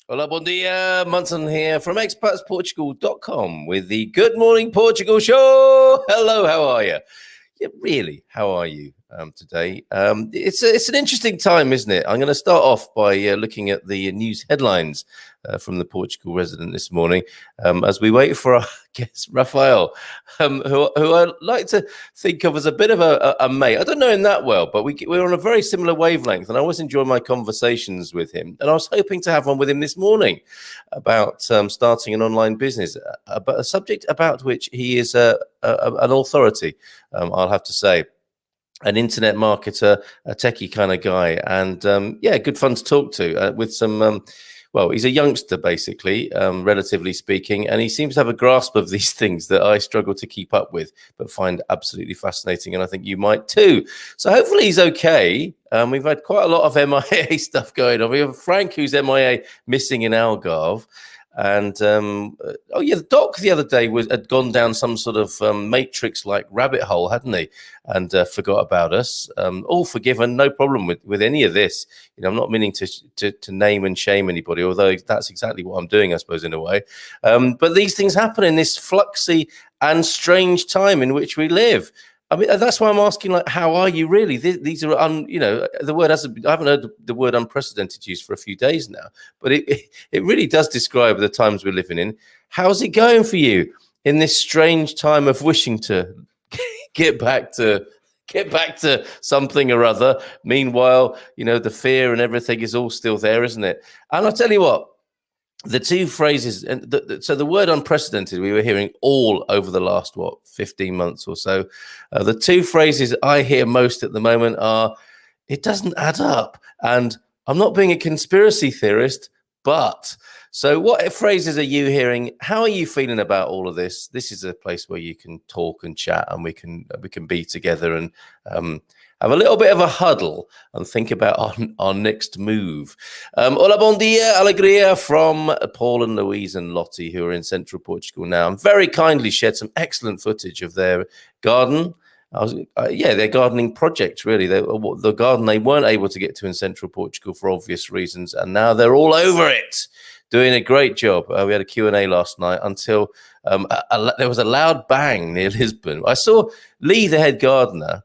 Hola, bom dia. Munson here from expatsportugal.com with the Good Morning Portugal show. Hello, how are you? Yeah, really, how are you today? It's an interesting time, isn't it? I'm going to start off by looking at the news headlines from the Portugal resident this morning as we wait for our guest, Rafael, who I like to think of as a bit of a mate. I don't know him that well, but we're on a very similar wavelength, and I always enjoy my conversations with him. And I was hoping to have one with him this morning about starting an online business, but a subject about which he is an authority, I'll have to say. An internet marketer, a techie kind of guy, and good fun to talk to with some. Well, he's a youngster, basically, relatively speaking, and he seems to have a grasp of these things that I struggle to keep up with, but find absolutely fascinating, and I think you might too. So hopefully he's okay. We've had quite a lot of MIA stuff going on. We have Frank, who's MIA, missing in Algarve. And the doc the other day had gone down some sort of Matrix-like rabbit hole, hadn't he? And forgot about us. All forgiven, no problem with any of this. You know, I'm not meaning to name and shame anybody, although that's exactly what I'm doing, I suppose, in a way. But these things happen in this fluxy and strange time in which we live. I mean, that's why I'm asking, like, how are you really? These are, the word I haven't heard the word unprecedented used for a few days now, but it really does describe the times we're living in. How's it going for you in this strange time of wishing to get back to something or other? Meanwhile, the fear and everything is all still there, isn't it? And I'll tell you what. The two phrases, so the word unprecedented, we were hearing all over the last, 15 months or so. The two phrases I hear most at the moment are, it doesn't add up. And I'm not being a conspiracy theorist, but... So what phrases are you hearing? How are you feeling about all of this? This is a place where you can talk and chat, and we can be together and have a little bit of a huddle and think about our next move. Hola, bon dia, alegria from Paul and Louise and Lottie, who are in central Portugal now, and very kindly shared some excellent footage of their garden. Their gardening project, really. The garden they weren't able to get to in central Portugal for obvious reasons, and now they're all over it, doing a great job. We had a Q&A last night until there was a loud bang near Lisbon. I saw Lee, the head gardener,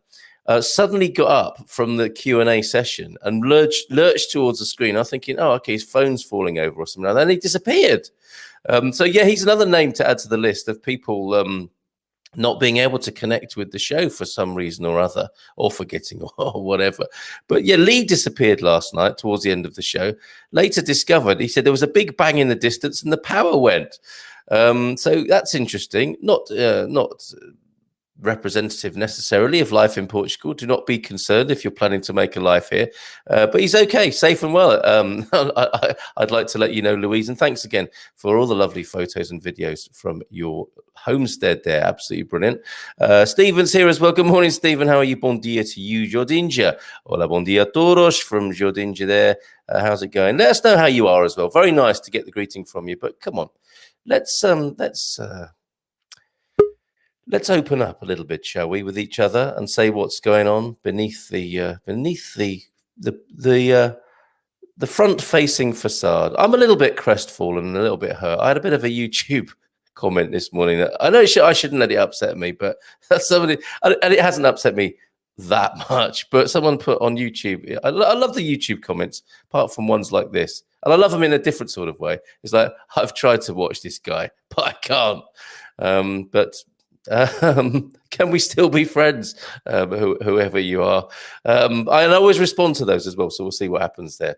suddenly got up from the Q&A session and lurched towards the screen. I was thinking, oh, okay, his phone's falling over or something. And then he disappeared. He's another name to add to the list of people not being able to connect with the show for some reason or other, or forgetting or whatever. But yeah, Lee disappeared last night towards the end of the show. Later discovered, he said there was a big bang in the distance and the power went. So that's interesting. Not representative necessarily of life in Portugal. Do not be concerned if you're planning to make a life here, but he's okay, safe and well. I'd like to let you know, Louise, and thanks again for all the lovely photos and videos from your homestead there. Absolutely brilliant. Stephen's here as well. Good morning, Stephen. How are you? Bon dia to you, Jordinja. Hola, bon dia todos from Jordinja there. How's it going? Let us know how you are as well. Very nice to get the greeting from you, but come on, let's open up a little bit, shall we, with each other, and say what's going on beneath the front-facing facade. I'm a little bit crestfallen and a little bit hurt. I had a bit of a YouTube comment this morning that I know I shouldn't let it upset me, but that's somebody, and it hasn't upset me that much. But someone put on YouTube, I love the YouTube comments, apart from ones like this, and I love them in a different sort of way. It's like, I've tried to watch this guy, but I can't. Can we still be friends, whoever you are? I always respond to those as well, so we'll see what happens there.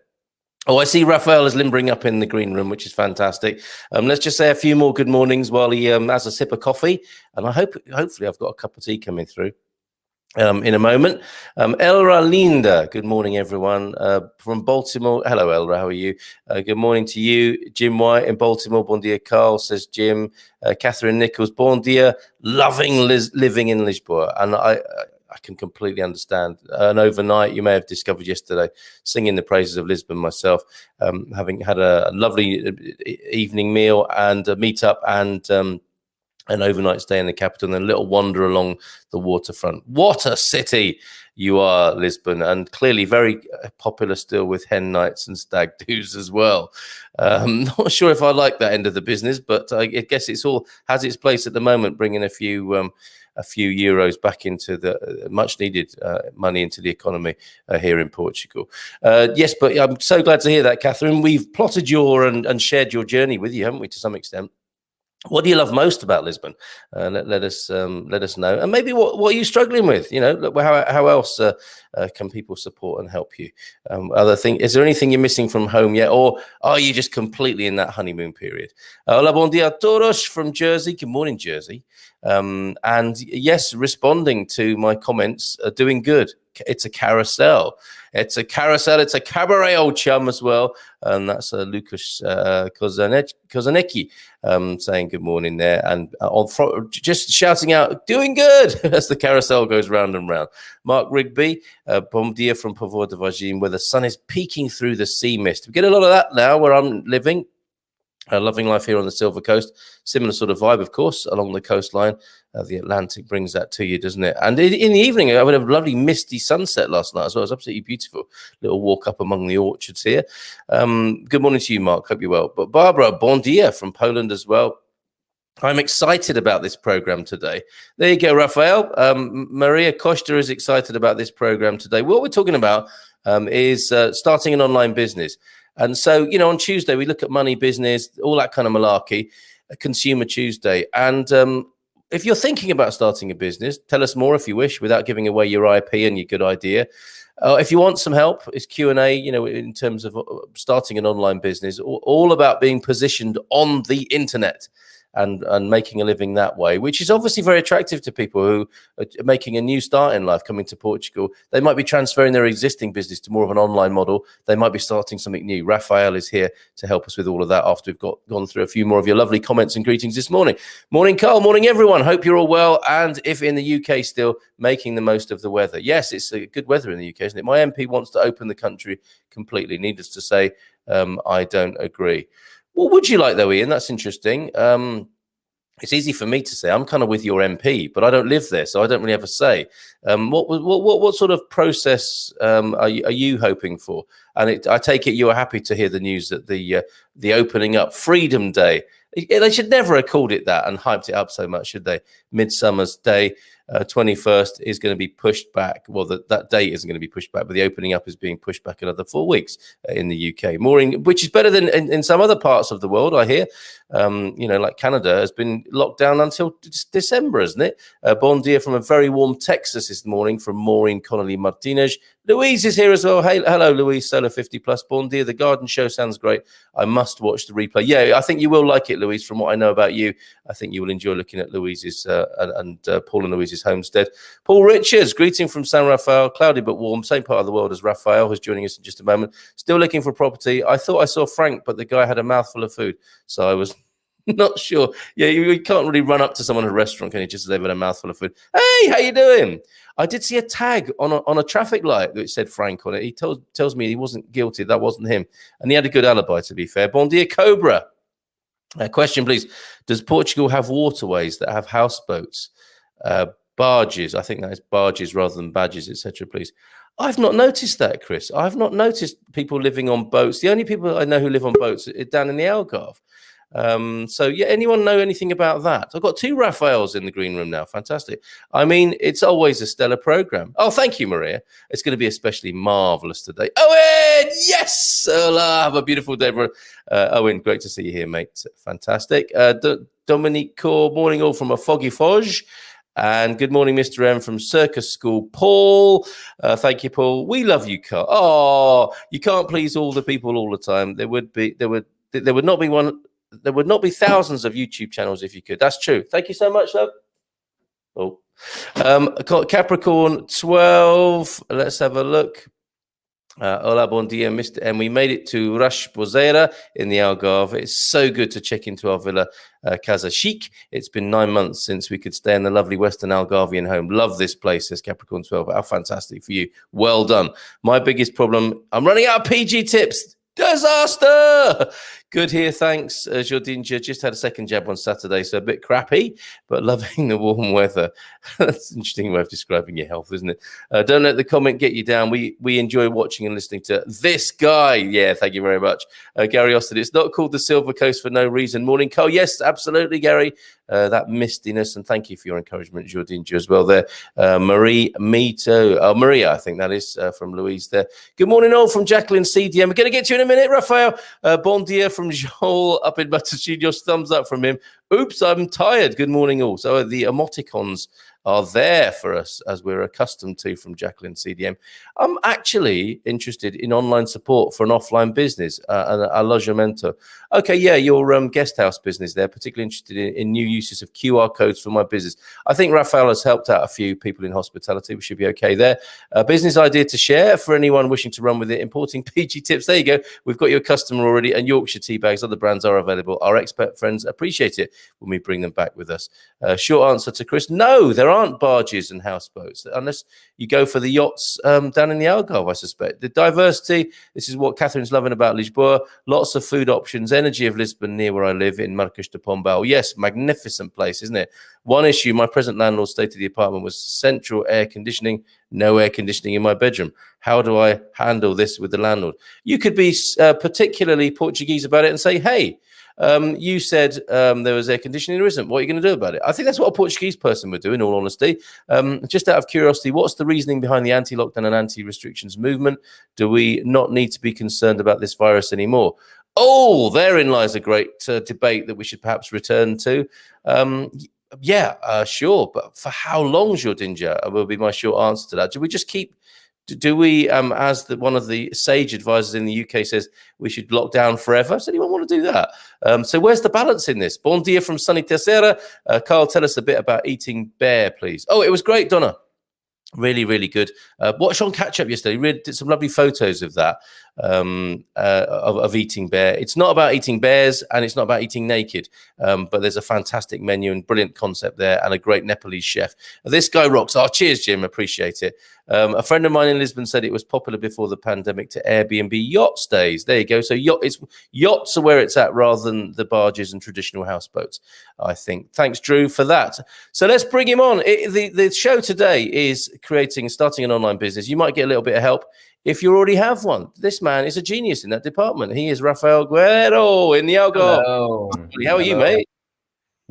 Oh, I see Rafael is limbering up in the green room, which is fantastic. Let's just say a few more good mornings while he has a sip of coffee. And hopefully I've got a cup of tea coming through in a moment. Elra Linda, good morning, everyone. From Baltimore. Hello, Elra, how are you? Good morning to you. Jim White in Baltimore. Bon dia, Carl, says Jim. Catherine Nichols, bon dia. Loving living in Lisboa. And I can completely understand. And overnight, you may have discovered yesterday, singing the praises of Lisbon myself, having had a lovely evening meal and a meet-up and an overnight stay in the capital and a little wander along the waterfront. What a city you are, Lisbon, and clearly very popular still with hen nights and stag do's as well. Not sure if I like that end of the business, but I guess it's all has its place at the moment, bringing a few euros back into the much needed money into the economy here in Portugal. Yes, but I'm so glad to hear that, Catherine. We've plotted your and shared your journey with you, haven't we, to some extent? What do you love most about Lisbon? Let us know, and maybe what are you struggling with? You know, how else can people support and help you? Other thing, is there anything you're missing from home yet, or are you just completely in that honeymoon period? Hola, bon dia todos from Jersey. Good morning, Jersey. And yes, responding to my comments, doing good. It's a carousel. It's a carousel. It's a cabaret, old chum, as well. And that's Lucas Kozanecki saying good morning there. And just shouting out, doing good, as the carousel goes round and round. Mark Rigby, bom dia from Povoa de Varginha, where the sun is peeking through the sea mist. We get a lot of that now where I'm living. Loving life here on the Silver Coast. Similar sort of vibe, of course, along the coastline. The Atlantic brings that to you, doesn't it? And in the evening, I had a lovely misty sunset last night as well. It was absolutely beautiful. Little walk up among the orchards here. Good morning to you, Mark. Hope you're well. But Barbara, bon dia from Poland as well. I'm excited about this program today. There you go, Rafael. Maria Costa is excited about this program today. What we're talking about is starting an online business. And so, you know, on Tuesday, we look at money, business, all that kind of malarkey, Consumer Tuesday. And if you're thinking about starting a business, tell us more if you wish, without giving away your IP and your good idea. If you want some help, it's Q&A, you know, in terms of starting an online business, all about being positioned on the internet and making a living that way, which is obviously very attractive to people who are making a new start in life, coming to Portugal. They might be transferring their existing business to more of an online model. They might be starting something new. Rafael is here to help us with all of that after we've gone through a few more of your lovely comments and greetings this morning. Morning, Carl. Morning, everyone. Hope you're all well. And if in the UK still, making the most of the weather. Yes, it's good weather in the UK, isn't it? My MP wants to open the country completely. Needless to say, I don't agree. What would you like, though, Ian? That's interesting. It's easy for me to say. I'm kind of with your MP, but I don't live there, so I don't really have a say. What sort of process are you hoping for? And I take it you are happy to hear the news that the opening up Freedom Day. They should never have called it that and hyped it up so much, should they? Midsummer's Day. 21st is going to be pushed back. Well, that date isn't going to be pushed back, but the opening up is being pushed back another 4 weeks in the UK. Which is better than in some other parts of the world, I hear. You know, like Canada has been locked down until December, isn't it? Bon dia from a very warm Texas this morning from Maureen Connolly Martinez. Louise is here as well. Hey, hello, Louise, Solar 50 Plus. Bon dia. The garden show sounds great. I must watch the replay. Yeah, I think you will like it, Louise. From what I know about you, I think you will enjoy looking at Louise's and Paul and Louise's homestead. Paul Richards, greeting from San Rafael, cloudy but warm, same part of the world as Rafael, who's joining us in just a moment. Still looking for property. I thought I saw Frank, but the guy had a mouthful of food, so I was not sure. Yeah, you can't really run up to someone at a restaurant, can you? Just as they've had a mouthful of food. Hey, how you doing? I did see a tag on a traffic light that said Frank on it. He tells me he wasn't guilty. That wasn't him, and he had a good alibi, to be fair. Bon dia, Cobra. Question, please. Does Portugal have waterways that have houseboats, barges? I think that is barges rather than badges, etc. Please. I've not noticed that, Chris. I've not noticed people living on boats. The only people I know who live on boats are down in the Algarve. So yeah, anyone know anything about that? I've got 2 Rafaels in the green room now. Fantastic. I mean, it's always a stellar program. Oh, thank you, Maria. It's going to be especially marvelous today. Owen, yes. Hola, have a beautiful day, bro. Owen, great to see you here, mate. Fantastic. Dominique Core, morning all from a foggy Foge. And good morning, Mr. M from Circus School. Paul, thank you, Paul. We love you, Carl. Oh, you can't please all the people all the time. There would not be thousands of YouTube channels if you could. That's true. Thank you so much, love. Oh, Capricorn 12. Let's have a look. Hola, bon dia, Mr. M. We made it to Rash Bozera in the Algarve. It's so good to check into our villa, Casa Chic. It's been 9 months since we could stay in the lovely Western Algarvian home. Love this place, says Capricorn 12. How fantastic for you. Well done. My biggest problem, I'm running out of PG tips. Disaster! Good here, thanks. Jordinja just had a second jab on Saturday, so a bit crappy, but loving the warm weather. That's an interesting way of describing your health, isn't it? Don't let the comment get you down. We enjoy watching and listening to this guy. Yeah, thank you very much. Gary Austin, it's not called the Silver Coast for no reason. Morning, Cole. Yes, absolutely, Gary. That mistiness, and thank you for your encouragement, Jordinja, as well there. Marie Mito, Maria, I think that is from Louise there. Good morning, all from Jacqueline CDM. We're going to get to you in a minute, Rafael. Bon dia from Joel up in Matosinhos. Thumbs up from him. Oops, I'm tired. Good morning, all. So the emoticons are there for us, as we're accustomed to from Jacqueline CDM. I'm actually interested in online support for an offline business, an alojamento. Okay, yeah, your guest house business there, particularly interested in new uses of QR codes for my business. I think Rafael has helped out a few people in hospitality. We should be okay there. Business idea to share for anyone wishing to run with it. Importing PG tips. There you go. We've got your customer already, and Yorkshire tea bags. Other brands are available. Our expert friends appreciate it when we bring them back with us. Short answer to Chris: no, there aren't barges and houseboats unless you go for the yachts down in the Algarve, I suspect. The diversity, this is what Catherine's loving about Lisboa. Lots of food options. Energy of Lisbon near where I live in Marquês de Pombal. Yes, magnificent place, isn't it? One issue, my present landlord stated the apartment was central air conditioning, no air conditioning in my bedroom. How do I handle this with the landlord? You could be particularly Portuguese about it and say, hey, you said there was air conditioning, there isn't. What are you going to do about it? I think that's what a Portuguese person would do, in all honesty. Just out of curiosity, what's the reasoning behind the anti-lockdown and anti-restrictions movement? Do we not need to be concerned about this virus anymore? Oh, therein lies a great debate that we should perhaps return to. Sure. But for how long, Jordinja, will be my short answer to that. Do we just keep... Do we, as one of the sage advisors in the UK says, we should lock down forever? Does anyone want to do that? So where's the balance in this? Bon dia from sunny Terceira. Carl, tell us a bit about eating bear, please. Oh, it was great, Donna. Really, really good. Watched on Catch Up yesterday. Really did some lovely photos of that, of eating bear. It's not about eating bears and it's not about eating naked, but there's a fantastic menu and brilliant concept there and a great Nepalese chef. This guy rocks. Oh, cheers, Jim. Appreciate it. A friend of mine in Lisbon said it was popular before the pandemic to Airbnb yacht stays. There you go. So yachts are where it's at rather than the barges and traditional houseboats, I think. Thanks, Drew, for that. So let's bring him on. The show today is starting an online business. You might get a little bit of help if you already have one. This man is a genius in that department. He is Rafael Guerreiro in the Algarve. Hello. How are you, mate?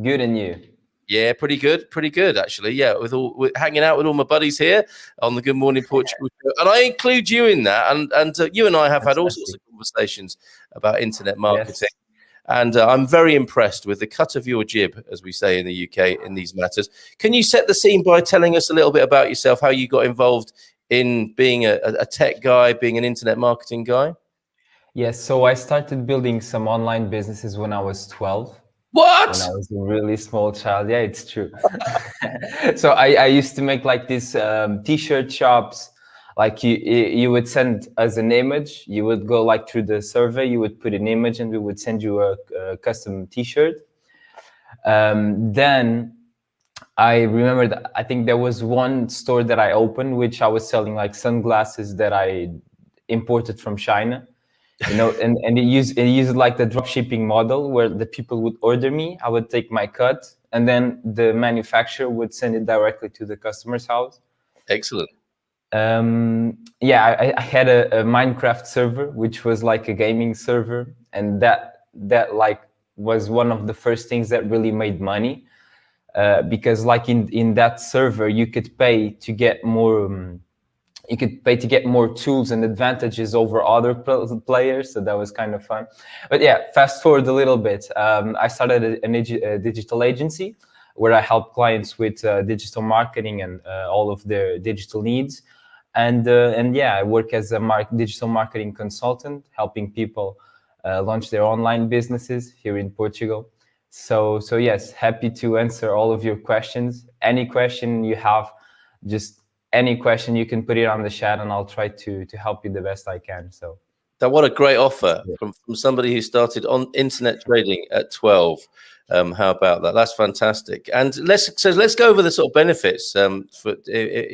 Good, and you? Yeah, pretty good, actually. Yeah, with hanging out with all my buddies here on the Good Morning Portugal show, and I include you in that. And you and I have had all sorts of conversations about internet marketing. Yes. And I'm very impressed with the cut of your jib, as we say in the UK, in these matters. Can you set the scene by telling us a little bit about yourself, how you got involved in being a tech guy, being an internet marketing guy? Yes, so I started building some online businesses when I was 12. What? When I was a really small child. Yeah, it's true. So I used to make like these t-shirt shops. Like you would send us an image, you would go like through the survey, you would put an image and we would send you a custom t-shirt. Then I remember that I think there was one store that I opened, which I was selling like sunglasses that I imported from China, you know, and it used like the drop shipping model where the people would order me, I would take my cut, and then the manufacturer would send it directly to the customer's house. Excellent. Yeah, I had a Minecraft server, which was like a gaming server, and that like was one of the first things that really made money, because like in that server you could pay to get more tools and advantages over other players, so that was kind of fun. But yeah, fast forward a little bit. I started a digital agency. where I help clients with digital marketing and all of their digital needs. And yeah, I work as a digital marketing consultant, helping people launch their online businesses here in Portugal. So yes, happy to answer all of your questions. Any question you have, just any question, you can put it on the chat, and I'll try to help you the best I can. So. What a great offer from somebody who started on internet trading at 12. How about that? That's fantastic. And let's go over the sort of benefits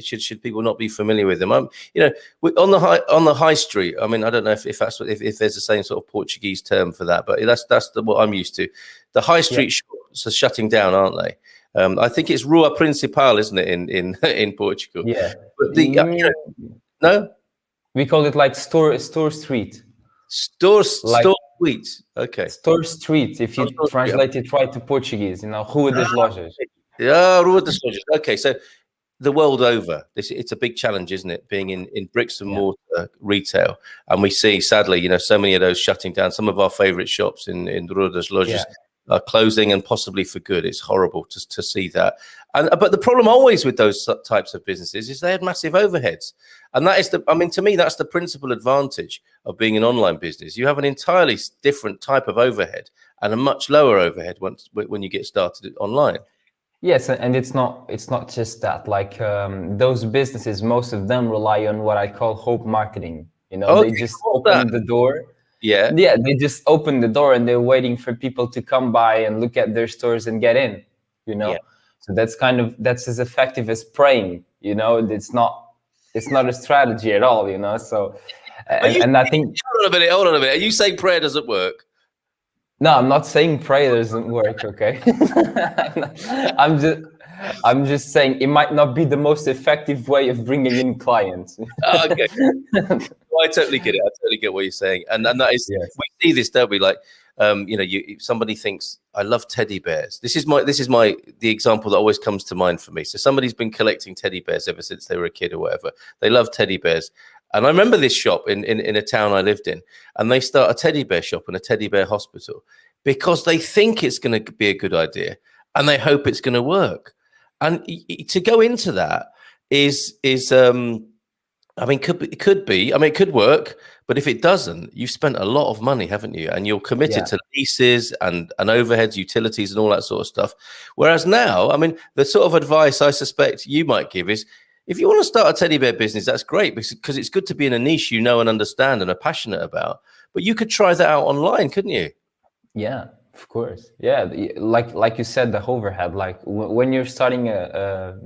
should people not be familiar with them. On the high street. I mean, I don't know if there's the same sort of Portuguese term for that, but that's what I'm used to. The high street shops are shutting down, aren't they? I think it's Rua Principal, isn't it, in Portugal? Yeah. But no. We call it like store street. Store street. Okay. Store street. If you translate it right to Portuguese, Rua das Lojas. Yeah, Rua das Lojas. Okay, so the world over, it's a big challenge, isn't it? Being in bricks and mortar retail, and we see sadly, so many of those shutting down. Some of our favorite shops in Rua das Lojas are closing, and possibly for good. It's horrible to see that. But the problem always with those types of businesses is they had massive overheads. And that is to me, that's the principal advantage of being an online business. You have an entirely different type of overhead and a much lower overhead when you get started online. Yes, and it's not just that. Like those businesses, most of them rely on what I call hope marketing. They just open the door. Yeah, they just open the door and they're waiting for people to come by and look at their stores and get in. So that's as effective as praying. It's not a strategy at all. So and I think hold on a minute. Are you saying prayer doesn't work? No, I'm not saying prayer doesn't work. Okay, I'm just saying it might not be the most effective way of bringing in clients. Okay. I totally get it. I totally get what you're saying, and that is we see this, don't we? Like, somebody thinks I love teddy bears. This is the example that always comes to mind for me. So somebody's been collecting teddy bears ever since they were a kid or whatever. They love teddy bears, and I remember this shop in a town I lived in, and they start a teddy bear shop and a teddy bear hospital because they think it's going to be a good idea and they hope it's going to work. And to go into that could be. I mean, it could work, but if it doesn't, you've spent a lot of money, haven't you? And you're committed to leases and overheads, utilities, and all that sort of stuff. Whereas now, I mean, the sort of advice I suspect you might give is, if you want to start a teddy bear business, that's great because it's good to be in a niche you know and understand and are passionate about. But you could try that out online, couldn't you? Yeah, of course. Yeah, like you said, the overhead. Like when you're starting a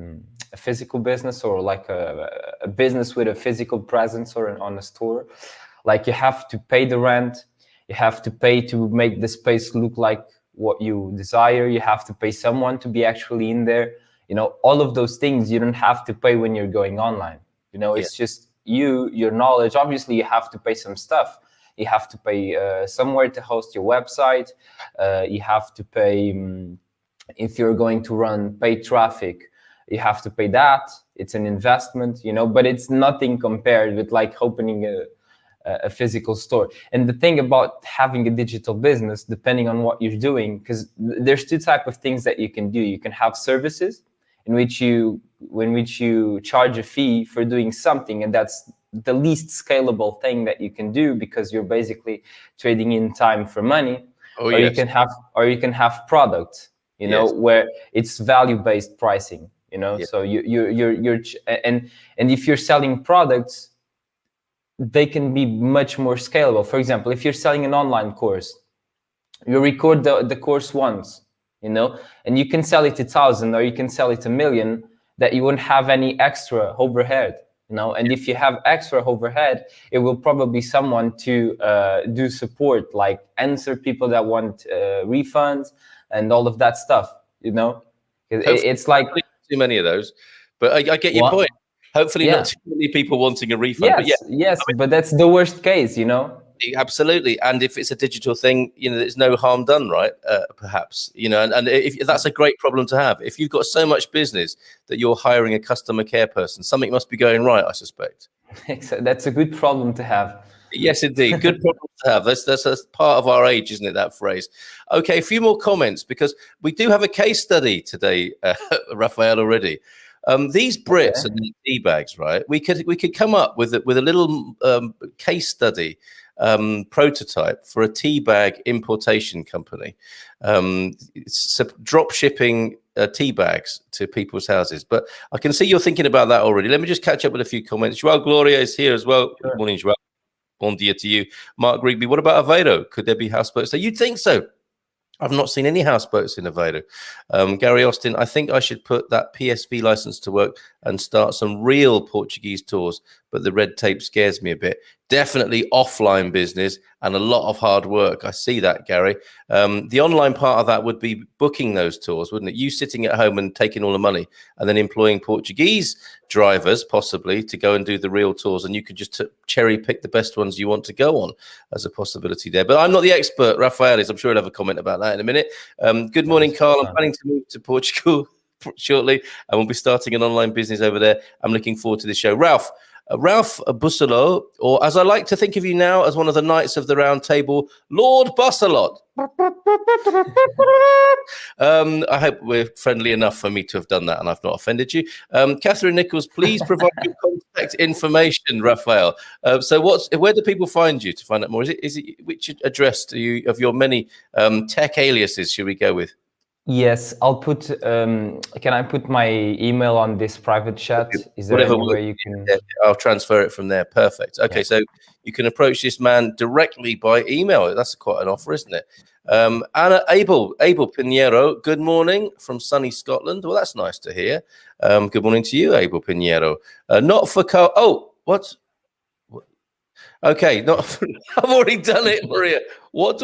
physical business or like a business with a physical presence or on a store, like you have to pay the rent, you have to pay to make the space look like what you desire, you have to pay someone to be actually in there. All of those things you don't have to pay when you're going online. It's just your knowledge. Obviously, you have to pay some stuff. You have to pay somewhere to host your website. You have to pay if you're going to run paid traffic. You have to pay that. It's an investment, but it's nothing compared with like opening a physical store. And the thing about having a digital business, depending on what you're doing, because there's two types of things that you can do. You can have services in which you charge a fee for doing something, and that's the least scalable thing that you can do because you're basically trading in time for money. You can have products, where it's value-based pricing. So you're and if you're selling products, they can be much more scalable. For example, if you're selling an online course, you record the course once, and you can sell it 1,000 or you can sell it 1,000,000, that you won't have any extra overhead, and if you have extra overhead, it will probably be someone to do support, like answer people that want refunds and all of that stuff, it's like too many of those, but I get your point. Hopefully not too many people wanting a refund. But that's the worst case, Absolutely. And if it's a digital thing, there's no harm done, right? Perhaps, and if that's a great problem to have. If you've got so much business that you're hiring a customer care person, something must be going right, I suspect. That's a good problem to have. Yes, indeed. Good problem to have. That's part of our age, isn't it, that phrase? Okay, a few more comments, because we do have a case study today, Rafael, already. These Brits and the tea bags, right? We could come up with a little case study prototype for a tea bag importation company. It's drop shipping tea bags to people's houses. But I can see you're thinking about that already. Let me just catch up with a few comments. Joao Gloria is here as well. Sure. Good morning, Joao. Bon dia to you. Mark Rigby, what about Aveiro? Could there be houseboats there? You'd think so. I've not seen any houseboats in Aveiro. Gary Austin, I think I should put that PSV license to work and start some real Portuguese tours, but the red tape scares me a bit. Definitely offline business and a lot of hard work. I see that, Gary. The online part of that would be booking those tours, wouldn't it? You sitting at home and taking all the money and then employing Portuguese drivers possibly to go and do the real tours, and you could just cherry pick the best ones you want to go on as a possibility there. But I'm not the expert. Rafael is. I'm sure he'll have a comment about that in a minute. Good morning, Carl. I'm planning to move to Portugal shortly, and we'll be starting an online business over there. I'm looking forward to the show. Ralph Busolo, or as I like to think of you now, as one of the Knights of the Round Table, Lord Bussalot. I hope we're friendly enough for me to have done that and I've not offended you. Catherine Nichols, please provide your contact information, Rafael. So where do people find you to find out more? Is it which address do you, of your many tech aliases, should we go with? Yes, I'll put. Can I put my email on this private chat? Is there any way you can? Yeah, I'll transfer it from there. Perfect. Okay, so you can approach this man directly by email. That's quite an offer, isn't it? Anna Abel Pinheiro. Good morning from sunny Scotland. Well, that's nice to hear. Good morning to you, Abel Pinheiro. Not for Carl. Oh, what? Okay, I've already done it, Maria. What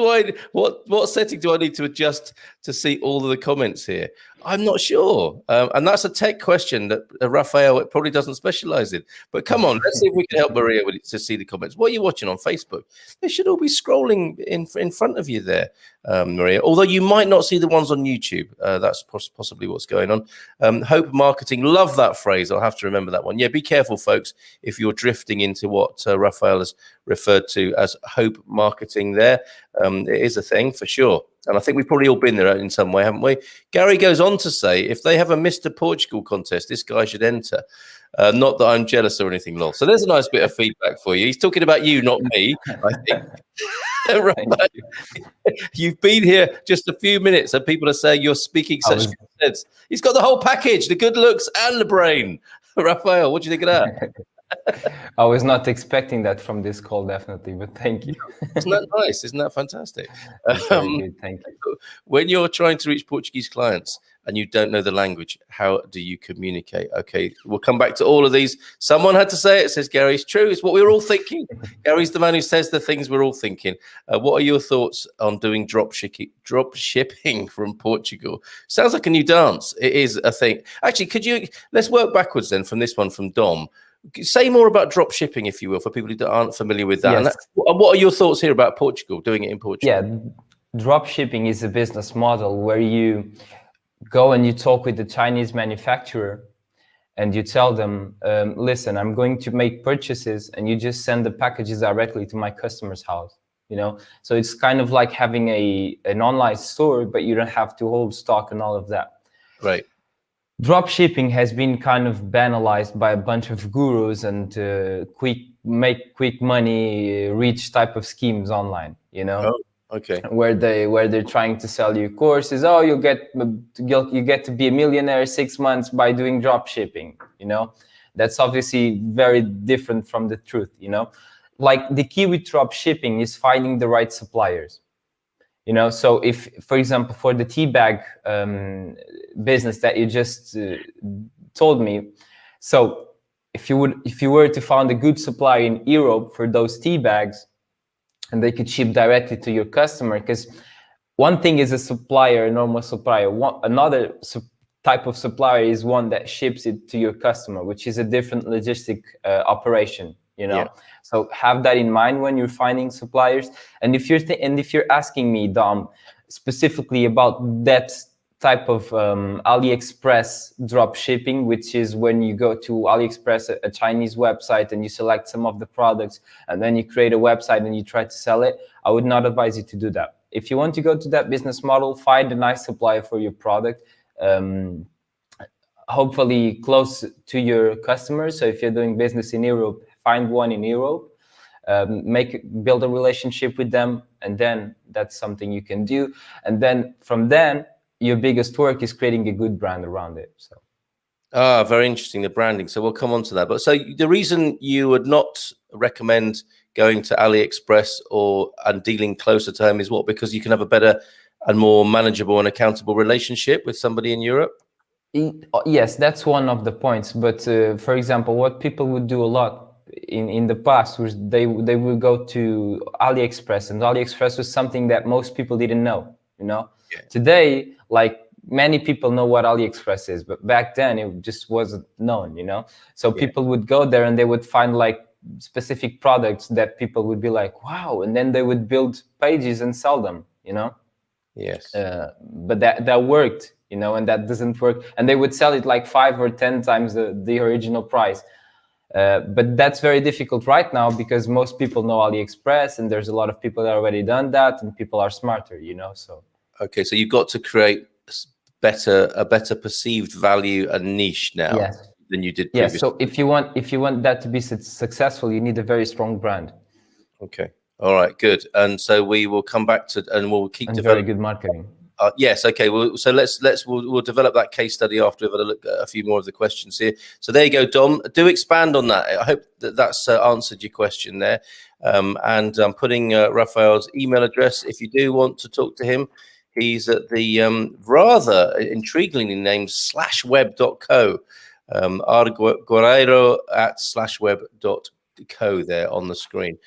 setting do I need to adjust to see all of the comments here? I'm not sure. And that's a tech question that Rafael probably doesn't specialize in. But come on, let's see if we can help Maria with it to see the comments. What are you watching on Facebook? They should all be scrolling in front of you there, Maria. Although you might not see the ones on YouTube. That's possibly what's going on. Hope marketing. Love that phrase. I'll have to remember that one. Yeah, be careful, folks, if you're drifting into what Rafael has referred to as hope marketing there. It is a thing for sure. And I think we've probably all been there in some way, haven't we? Gary goes on to say, if they have a Mr. Portugal contest, this guy should enter. Not that I'm jealous or anything, Lol. So there's a nice bit of feedback for you. He's talking about you, not me, I think. Right. You've been here just a few minutes and people are saying you're speaking such good sense. He's got the whole package, the good looks and the brain. Rafael, what do you think of that? I was not expecting that from this call, definitely, but thank you. Isn't that nice? Isn't that fantastic? Very good, thank you. When you're trying to reach Portuguese clients and you don't know the language, how do you communicate? Okay, we'll come back to all of these. Someone had to say it, says Gary. It's true. It's what we were all thinking. Gary's the man who says the things we're all thinking. What are your thoughts on doing drop shipping from Portugal? Sounds like a new dance. It is a thing. Actually, let's work backwards then from this one from Dom. Say more about drop shipping, if you will, for people who aren't familiar with that. Yes. And what are your thoughts here about Portugal, doing it in Portugal? Yeah, drop shipping is a business model where you go and you talk with the Chinese manufacturer and you tell them, listen, I'm going to make purchases and you just send the packages directly to my customer's house. You know, so it's kind of like having an online store, but you don't have to hold stock and all of that. Right. Drop shipping has been kind of banalized by a bunch of gurus and quick money, rich type of schemes online, you know. Oh, okay. Where they're trying to sell you courses. Oh, you get to be a millionaire 6 months by doing drop shipping, you know. That's obviously very different from the truth, you know. Like the key with drop shipping is finding the right suppliers. You know, so if, for example, for the tea bag business that you just told me, so if you were to find a good supplier in Europe for those tea bags, and they could ship directly to your customer, because one thing is a normal supplier. Another type of supplier is one that ships it to your customer, which is a different logistic operation. You know, so have that in mind when you're finding suppliers. And if you're asking me, Dom, specifically about that type of AliExpress drop shipping, which is when you go to AliExpress, a Chinese website, and you select some of the products, and then you create a website and you try to sell it. I would not advise you to do that. If you want to go to that business model, find a nice supplier for your product, hopefully close to your customers. So if you're doing business in Europe, find one in Europe. Build a relationship with them, and then that's something you can do. And then from then, your biggest work is creating a good brand around it. So, very interesting, the branding. So we'll come on to that. But so the reason you would not recommend going to AliExpress and dealing closer to home is what? Because you can have a better and more manageable and accountable relationship with somebody in Europe? Yes, that's one of the points. But for example, what people would do a lot in the past was they would go to AliExpress, and AliExpress was something that most people didn't know, you know. Yeah. Today, like, many people know what AliExpress is, but back then it just wasn't known, you know. So people would go there and they would find like specific products that people would be like, wow, and then they would build pages and sell them, you know. Yes. But that worked, you know, and that doesn't work, and they would sell it like 5 or 10 times the original price. But that's very difficult right now because most people know AliExpress, and there's a lot of people that already done that, and people are smarter, you know. So okay, so you've got to create a better perceived value and niche now than you did previously. Yes. So if you want that to be successful, you need a very strong brand. Okay. All right. Good. And so we will come back to, and we'll keep developing very good marketing. Yes. Okay. Well, so we'll develop that case study after we've had a look at a few more of the questions here. So there you go, Dom. Do expand on that. I hope that's answered your question there. And I'm putting Rafael's email address. If you do want to talk to him, he's at the rather intriguingly named /web.co. Guerreiro at /web.co there on the screen.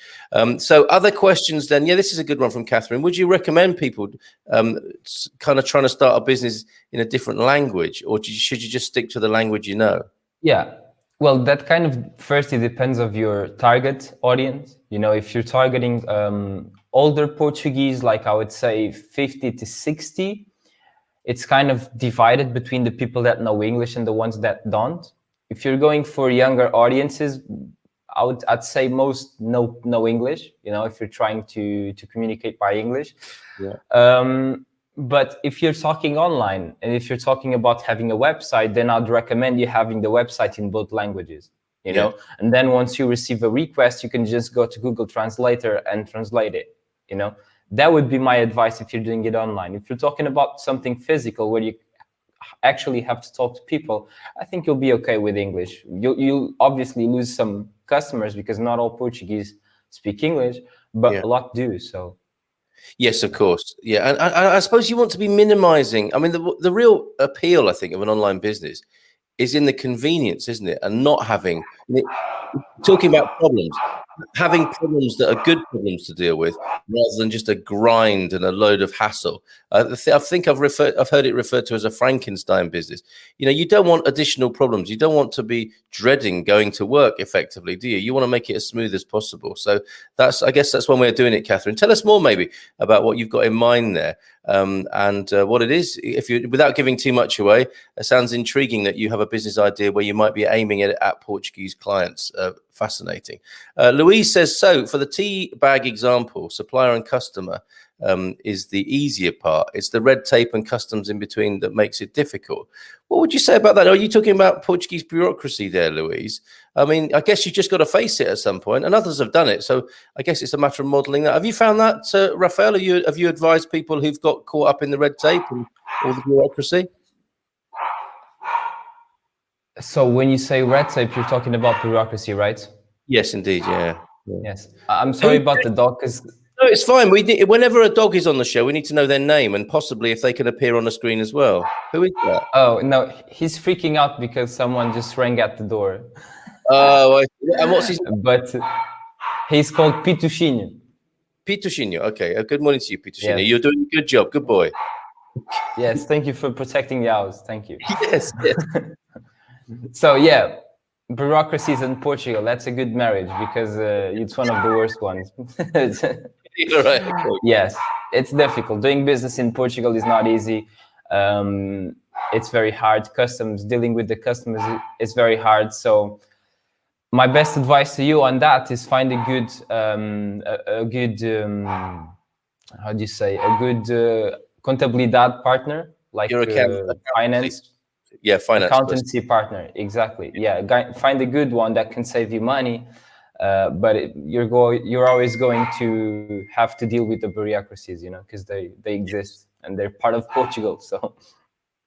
So other questions then. Yeah, this is a good one from Catherine. Would you recommend people kind of trying to start a business in a different language, or should you just stick to the language you know? Yeah. Well, that kind of firstly depends of your target audience. You know, if you're targeting older Portuguese, like I would say 50 to 60, it's kind of divided between the people that know English and the ones that don't. If you're going for younger audiences, I'd say most know English, you know, if you're trying to communicate by English. Yeah. But if you're talking online, and if you're talking about having a website, then I'd recommend you having the website in both languages, you know. And then once you receive a request, you can just go to Google Translator and translate it, you know. That would be my advice if you're doing it online. If you're talking about something physical where you actually have to talk to people, I think you'll be okay with English. You'll obviously lose some customers because not all Portuguese speak English, but a lot do. So yes, of course. Yeah. And I suppose you want to be minimizing. I mean, the real appeal, I think, of an online business is in the convenience, isn't it? And not having, talking about problems, having problems that are good problems to deal with rather than just a grind and a load of hassle. I think I've heard it referred to as a Frankenstein business. You know, you don't want additional problems. You don't want to be dreading going to work effectively, do you? You want to make it as smooth as possible. So I guess that's one way of doing it, Catherine. Tell us more maybe about what you've got in mind there, and what it is. If you, without giving too much away, it sounds intriguing that you have a business idea where you might be aiming it at Portuguese clients. Fascinating. Louise says, so for the tea bag example, supplier and customer is the easier part. It's the red tape and customs in between that makes it difficult. What would you say about that? Are you talking about Portuguese bureaucracy there, Louise? I mean, I guess you've just got to face it at some point, and others have done it. So I guess it's a matter of modeling that. Have you found that, Rafael? Have you advised people who've got caught up in the red tape and all the bureaucracy? So when you say red tape, you're talking about bureaucracy, right? Yes, indeed. Yeah. Yes. I'm sorry about the dog. No, it's fine. Whenever a dog is on the show, we need to know their name and possibly if they can appear on the screen as well. Who is that? Oh, no, he's freaking out because someone just rang at the door. Oh, and what's his name? But he's called Pituchinho. Pituchinho. Okay. Good morning to you, Pituchinho. Yes. You're doing a good job. Good boy. Yes. Thank you for protecting the house. Thank you. Yes. Yes. So, yeah, bureaucracies in Portugal, that's a good marriage because it's one of the worst ones. You're right. Okay. Yes, it's difficult. Doing business in Portugal is not easy. It's very hard. Customs, dealing with the customers is very hard. So my best advice to you on that is find a good how do you say, a good contabilidad partner, like Your finance. Yeah, finance Accountancy partner, exactly. Yeah, find a good one that can save you money, but you're always going to have to deal with the bureaucracies, because they exist and they're part of Portugal. So,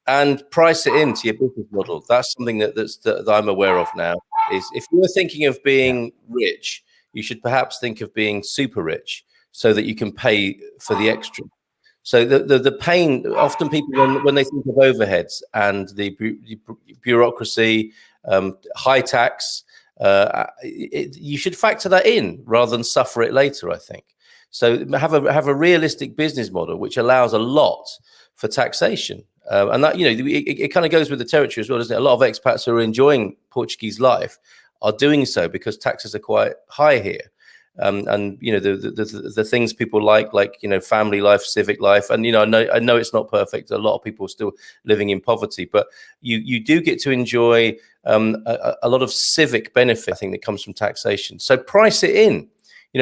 and price it into your business model. That's something that I'm aware of now. Is if you're thinking of being rich, you should perhaps think of being super rich, so that you can pay for the extra. So the pain, often people when they think of overheads and the bureaucracy, high tax, you should factor that in rather than suffer it later, I think. So have a realistic business model which allows a lot for taxation. And that, it kind of goes with the territory as well, doesn't it? A lot of expats who are enjoying Portuguese life are doing so because taxes are quite high here. And the things people like family life, civic life, and I know it's not perfect. A lot of people are still living in poverty, but you do get to enjoy a lot of civic benefit, I think, that comes from taxation. So price it in.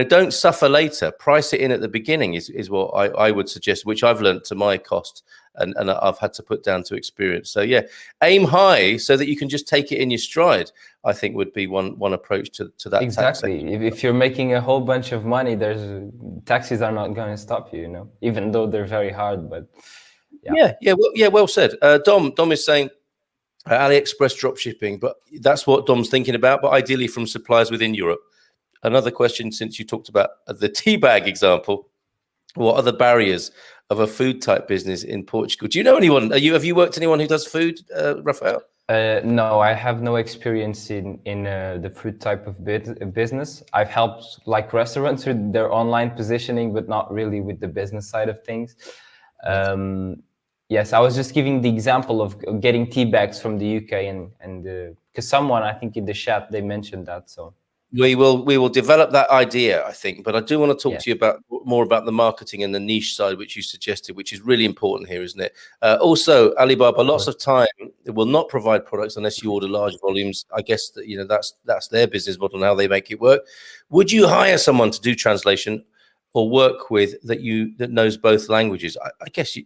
Don't suffer later. Price it in at the beginning is what I would suggest, which I've learned to my cost and I've had to put down to experience. So yeah, aim high so that you can just take it in your stride, I think would be one approach to that. Exactly. If you're making a whole bunch of money, taxes are not going to stop you, even though they're very hard. But well said. Dom is saying AliExpress drop shipping, but that's what Dom's thinking about, but ideally from suppliers within Europe. Another question, since you talked about the tea bag example, what are the barriers of a food type business in Portugal? Do you know anyone? Have you worked with anyone who does food, Rafael? No, I have no experience in the food type of business. I've helped like restaurants with their online positioning, but not really with the business side of things. Yes, I was just giving the example of getting tea bags from the UK, and because someone, I think in the chat, they mentioned that. So we will develop that idea, I think, but I do want to talk to you more about the marketing and the niche side, which you suggested, which is really important here, isn't it? Also, Alibaba, lots of time it will not provide products unless you order large volumes. I guess that that's their business model and how they make it work. Would you hire someone to do translation or work with that knows both languages? I guess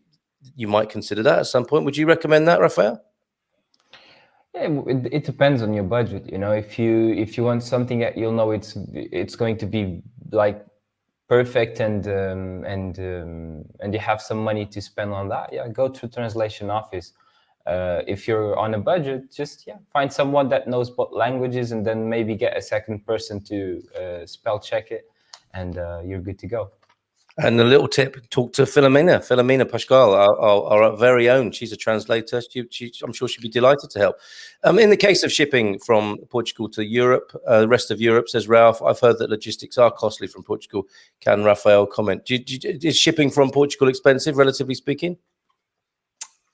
you might consider that at some point. Would you recommend that, Rafael? Yeah, it depends on your budget. If you want something that you'll know it's going to be like perfect and you have some money to spend on that, go to translation office. If you're on a budget, just find someone that knows both languages, and then maybe get a second person to spell check it, and you're good to go. And a little tip, talk to Filomena Pascal, our very own. She's a translator. I'm sure she'd be delighted to help. In the case of shipping from Portugal to Europe, the rest of Europe, says Ralph, I've heard that logistics are costly from Portugal. Can Rafael comment? Is shipping from Portugal expensive, relatively speaking?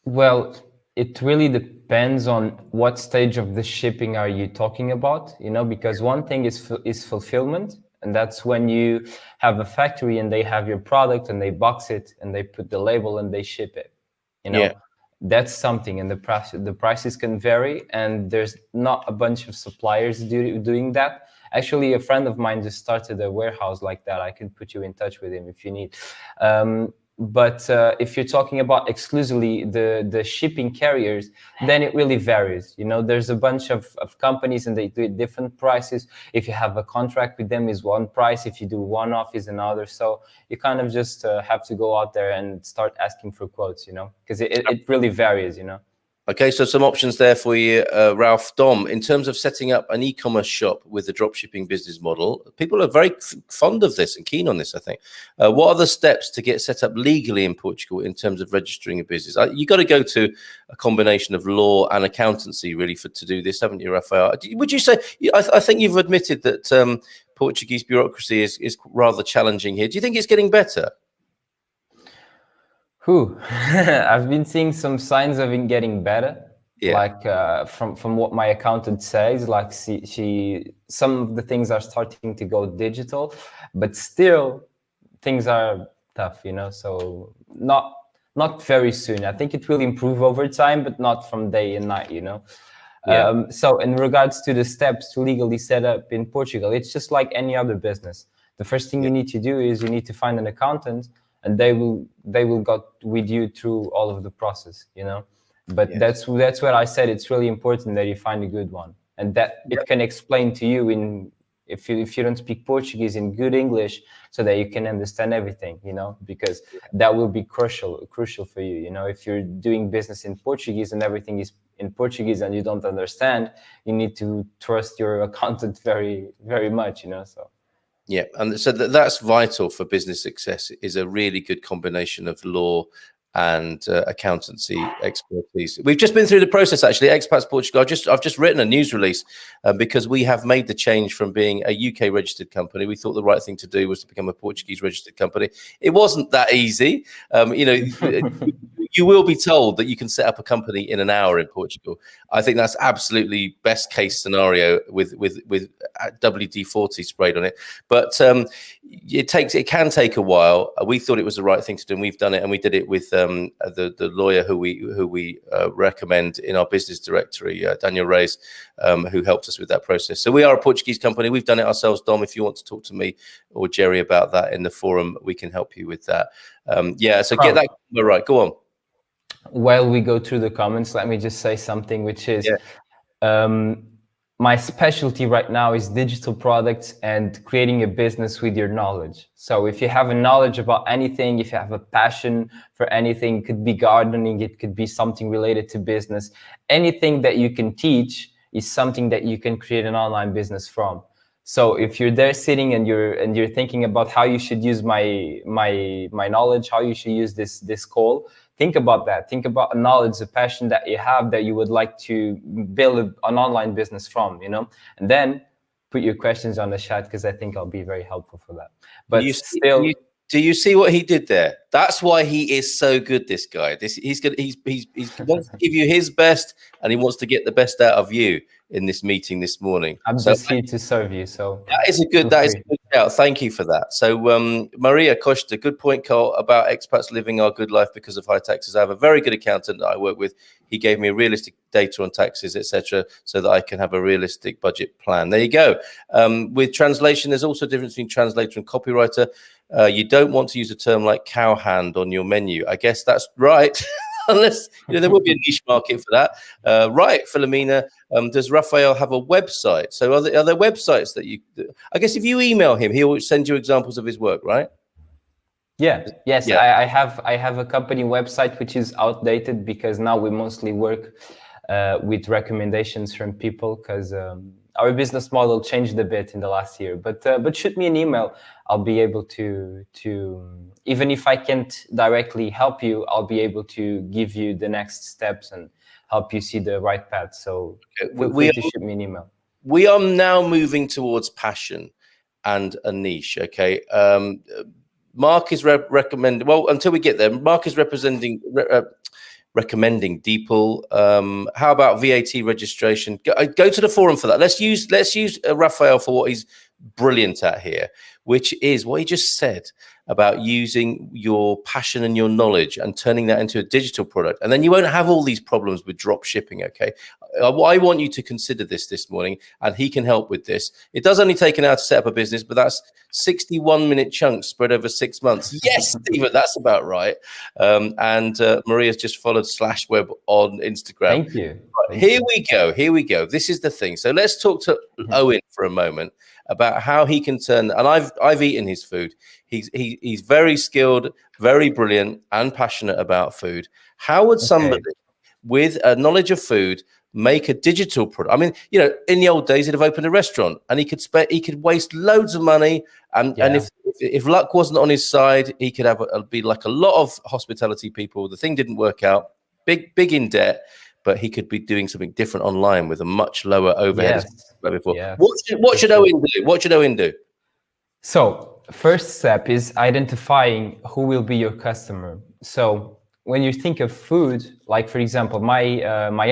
Well, it really depends on what stage of the shipping are you talking about, because one thing is fulfillment. And that's when you have a factory and they have your product and they box it and they put the label and they ship it. That's something, and the prices can vary, and there's not a bunch of suppliers doing that. Actually, a friend of mine just started a warehouse like that. I can put you in touch with him if you need. But if you're talking about exclusively the shipping carriers, then it really varies. There's a bunch of companies and they do different prices. If you have a contract with them, is one price. If you do one-off, is another. So you kind of just have to go out there and start asking for quotes, because it really varies, Okay, so some options there for you, Ralph. Dom, in terms of setting up an e-commerce shop with the dropshipping business model, people are very fond of this and keen on this, I think. What are the steps to get set up legally in Portugal in terms of registering a business? You got to go to a combination of law and accountancy, really, to do this, haven't you, Rafael? Would you say, I think you've admitted that Portuguese bureaucracy is rather challenging here. Do you think it's getting better? I've been seeing some signs of it getting better. Like from what my accountant says, like some of the things are starting to go digital, but still things are tough, so not not very soon. I think it will improve over time, but not from day and night, you know. Yeah. So in regards to the steps to legally set up in Portugal, it's just like any other business. The first thing you need to do is you need to find an accountant, and they will go with you through all of the process, you know. But that's where I said it's really important that you find a good one, and that it can explain to you in if you don't speak Portuguese in good English, so that you can understand everything, you know, because that will be crucial for you, you know. If you're doing business in Portuguese and everything is in Portuguese and you don't understand, you need to trust your accountant very, very much, you know. So yeah, and so that's vital for business success, is a really good combination of law and accountancy expertise. We've just been through the process, actually. Expats Portugal. I've just written a news release because we have made the change from being a UK registered company. We thought the right thing to do was to become a Portuguese registered company. It wasn't that easy. You know, you will be told that you can set up a company in an hour in Portugal. I think that's absolutely best case scenario with WD-40 sprayed on it. But it can take a while. We thought it was the right thing to do, and we've done it. And we did it with the lawyer who we recommend in our business directory, Daniel Reis, who helped us with that process. So we are a Portuguese company. We've done it ourselves. Dom, if you want to talk to me or Jerry about that in the forum, we can help you with that. So get that right. Go on. While we go through the comments, let me just say something, which is my specialty right now is digital products and creating a business with your knowledge. So if you have a knowledge about anything, if you have a passion for anything, it could be gardening, it could be something related to business, anything that you can teach is something that you can create an online business from. So if you're there sitting and you're thinking about how you should use my knowledge, how you should use this call, think about that. Think about a knowledge, a passion that you have that you would like to build an online business from, you know, and then put your questions on the chat, because I think I'll be very helpful for that. But do you see what he did there? That's why he is so good. This guy, he wants to give you his best, and he wants to get the best out of you in this meeting this morning. I'm just here to serve you. So that is a good shout. Thank you for that. So Maria Costa, good point, Carl, about expats living our good life because of high taxes. I have a very good accountant that I work with. He gave me realistic data on taxes, etc., so that I can have a realistic budget plan. There you go. With translation, there's also a difference between translator and copywriter. You don't want to use a term like cowhand on your menu. I guess that's right. Unless there will be a niche market for that. Right, Philomena, does Rafael have a website? So are there websites that I guess if you email him, he'll send you examples of his work, right? Yes. I have a company website which is outdated, because now we mostly work with recommendations from people, because our business model changed a bit in the last year. But shoot me an email. I'll be able to even if I can't directly help you, I'll be able to give you the next steps and help you see the right path. So feel free to shoot me an email. We are now moving towards passion and a niche. Okay. Mark is recommending. Well, until we get there, Mark is recommending DeepL. How about VAT registration? Go to the forum for that. Let's use Rafael for what he's brilliant at here, which is what he just said about using your passion and your knowledge and turning that into a digital product. And then you won't have all these problems with drop shipping. Okay. I want you to consider this morning, and he can help with this. It does only take an hour to set up a business, but that's 61-minute chunks spread over 6 months. Yes, Stephen, that's about right. And Maria's just followed /web on Instagram. Thank you. Here we go. This is the thing. So let's talk to Owen for a moment about how he can turn. And I've eaten his food. He's very skilled, very brilliant, and passionate about food. How would somebody with a knowledge of food make a digital product? I mean, in the old days, he'd have opened a restaurant, and he could waste loads of money. And if luck wasn't on his side, he could be like a lot of hospitality people. The thing didn't work out, big in debt, but he could be doing something different online with a much lower overhead. Yes. What should Owen do? What should Owen do? So first step is identifying who will be your customer. So when you think of food, like for example, my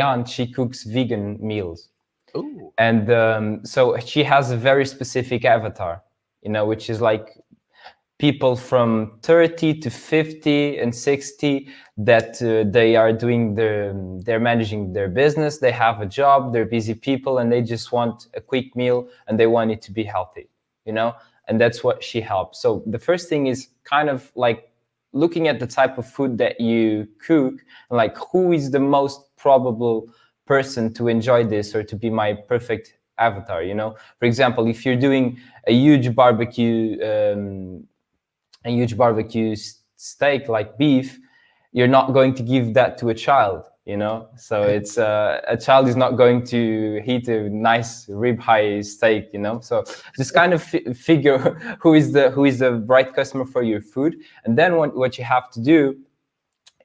aunt, she cooks vegan meals. Ooh. And so she has a very specific avatar, which is like people from 30 to 50 and 60 that they are doing they're managing their business, they have a job, they're busy people, and they just want a quick meal and they want it to be healthy, you know, and that's what she helps. So the first thing is kind of like looking at the type of food that you cook, and like who is the most probable person to enjoy this or to be my perfect avatar, you know. For example, if you're doing a huge barbecue steak like beef, you're not going to give that to a child, you know. So it's a child is not going to eat a nice ribeye steak, you know. So just kind of figure who is the right customer for your food. And then what you have to do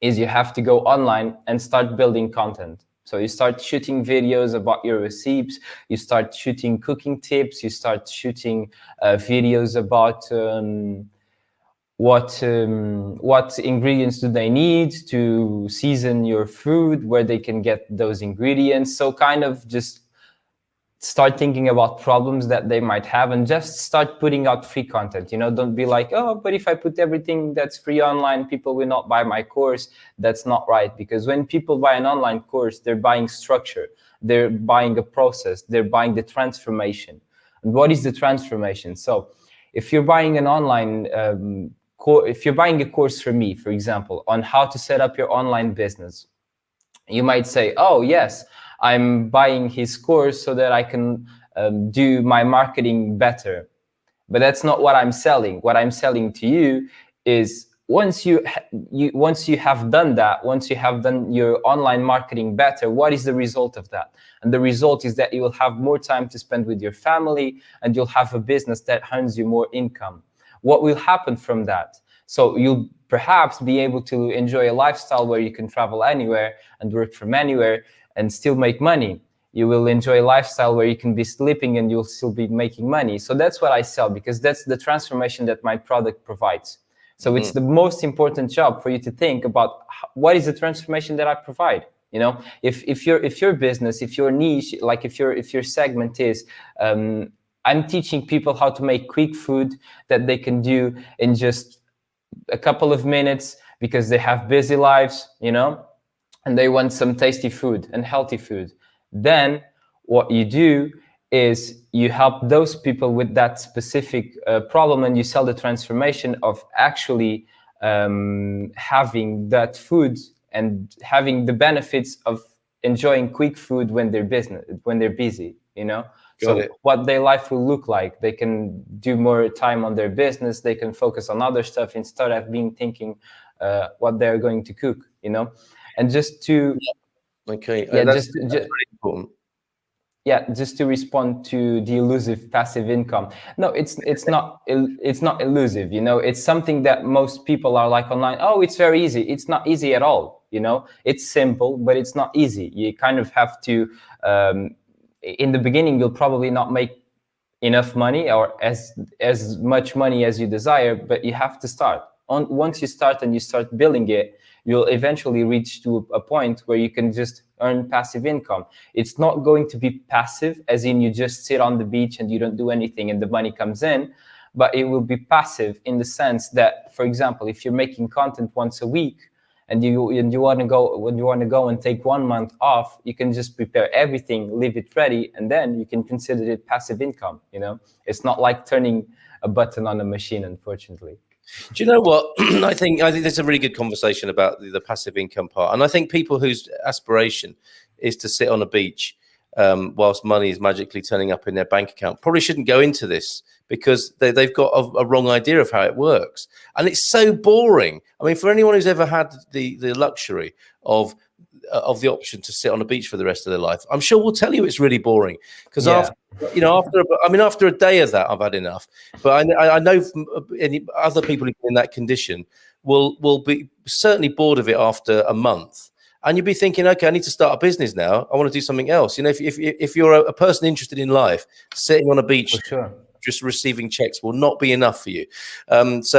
is you have to go online and start building content. So you start shooting videos about your recipes, you start shooting cooking tips, you start shooting videos about what ingredients do they need to season your food, where they can get those ingredients. So kind of just start thinking about problems that they might have and just start putting out free content. You know, don't be like, oh, but if I put everything that's free online, people will not buy my course. That's not right, because when people buy an online course, they're buying structure, they're buying a process, they're buying the transformation. And what is the transformation? So if you're buying an online if you're buying a course from me, for example, on how to set up your online business, you might say, oh yes, I'm buying his course so that I can do my marketing better. But that's not what I'm selling. What I'm selling to you is once you have done that, once you have done your online marketing better, what is the result of that? And the result is that you will have more time to spend with your family, and you'll have a business that earns you more income. What will happen from that? So you'll perhaps be able to enjoy a lifestyle where you can travel anywhere and work from anywhere and still make money. You will enjoy a lifestyle where you can be sleeping and you'll still be making money. So that's what I sell, because that's the transformation that my product provides. So it's the most important job for you to think about, what is the transformation that I provide? You know, if your business, if your niche, like if your segment is I'm teaching people how to make quick food that they can do in just a couple of minutes because they have busy lives, you know, and they want some tasty food and healthy food. Then what you do is you help those people with that specific problem, and you sell the transformation of actually having that food and having the benefits of enjoying quick food when they're busy, you know. So what their life will look like, they can do more time on their business, they can focus on other stuff instead of thinking what they're going to cook, you know. And just to that's really important. Yeah, just to respond to the elusive passive income. No, it's not elusive, you know. It's something that most people are like online, oh, it's very easy. It's not easy at all, you know. It's simple, but it's not easy. You kind of have to in the beginning, you'll probably not make enough money or as much money as you desire, but you have to start. Once you start and you start building it, you'll eventually reach to a point where you can just earn passive income. It's not going to be passive, as in you just sit on the beach and you don't do anything and the money comes in, but it will be passive in the sense that, for example, if you're making content once a week, and you want to go and take 1 month off, you can just prepare everything, leave it ready, and then you can consider it passive income. You know, it's not like turning a button on a machine, unfortunately. Do you know what? I think there's a really good conversation about the passive income part, and I think people whose aspiration is to sit on a beach whilst money is magically turning up in their bank account probably shouldn't go into this, because they've got a wrong idea of how it works. And it's so boring. I mean, for anyone who's ever had the luxury of the option to sit on a beach for the rest of their life, I'm sure will tell you it's really boring. Because after a day of that, I've had enough. But I know any other people in that condition will be certainly bored of it after a month. And you'd be thinking, okay, I need to start a business now. I want to do something else. You know, if you're a person interested in life, sitting on a beach, for sure, just receiving checks will not be enough for you. It's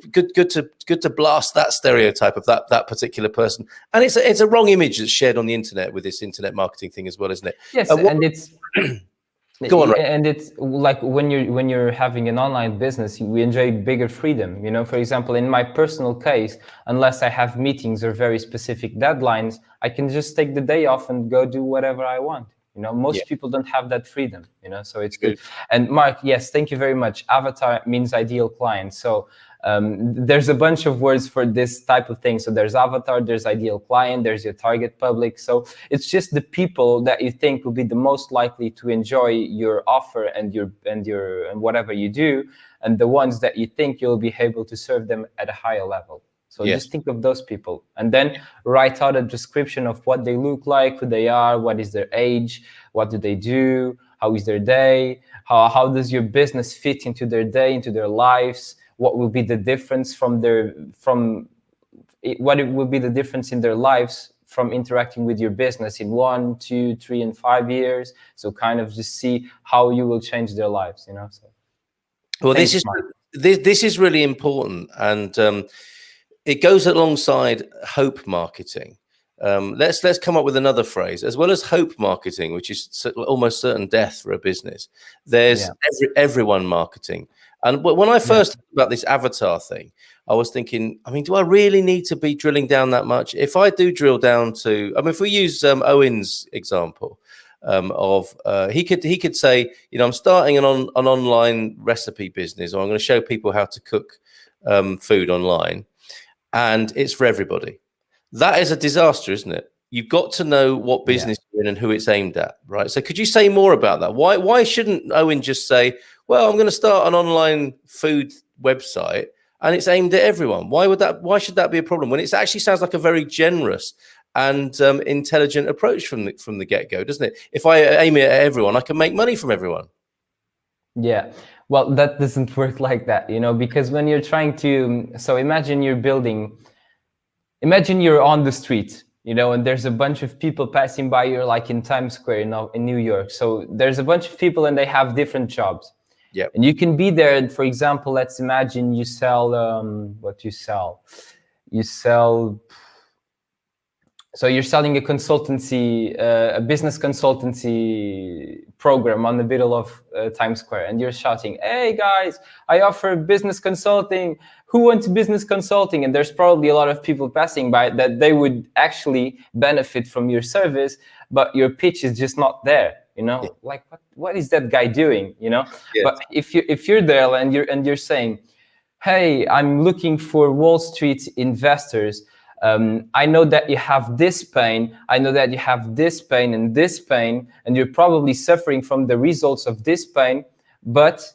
good to blast that stereotype of that particular person. And it's a wrong image that's shared on the internet with this internet marketing thing as well, isn't it? Yes, and it's Go on, Ray. And it's like when you're having an online business, we enjoy bigger freedom. You know, for example, in my personal case, unless I have meetings or very specific deadlines, I can just take the day off and go do whatever I want. You know, most people don't have that freedom, you know, so it's good. And Mark, yes, thank you very much. Avatar means ideal client. So there's a bunch of words for this type of thing. So there's avatar, there's ideal client, there's your target public. So it's just the people that you think will be the most likely to enjoy your offer and whatever you do, and the ones that you think you'll be able to serve them at a higher level. So just think of those people, and then write out a description of what they look like, who they are, what is their age, what do they do, how is their day, how does your business fit into their day, into their lives, what will be the difference what it will be the difference in their lives from interacting with your business in 1, 2, 3, and 5 years. So kind of just see how you will change their lives, you know. So, well, this is really important, and it goes alongside hope marketing. Let's come up with another phrase. As well as hope marketing, which is almost certain death for a business, there's everyone marketing. And when I first heard about this avatar thing, I was thinking, I mean, do I really need to be drilling down that much? If I do drill down to, I mean, if we use Owen's example, he could say, you know, I'm starting an online recipe business, or I'm going to show people how to cook food online. And it's for everybody. That is a disaster, isn't it? You've got to know what business you're in and who it's aimed at, right? So could you say more about that? Why shouldn't Owen just say, well, I'm going to start an online food website and it's aimed at everyone? Why should that be a problem when it actually sounds like a very generous and intelligent approach from the get-go, doesn't it? If I aim it at everyone, I can make money from everyone. Yeah. Well, that doesn't work like that, you know, because when you're trying to, so imagine you're on the street, you know, and there's a bunch of people passing by you, like in Times Square, you know, in New York. So there's a bunch of people and they have different jobs. Yeah. And you can be there. And for example, let's imagine you sell, what you sell. So you're selling a consultancy, a business consultancy program on the middle of Times Square, and you're shouting, "Hey guys, I offer business consulting. Who wants business consulting?" And there's probably a lot of people passing by that they would actually benefit from your service, but your pitch is just not there. You know, like what is that guy doing? You know, but if you're there and you're saying, "Hey, I'm looking for Wall Street investors. I know that you have this pain. I know that you have this pain, and you're probably suffering from the results of this pain. But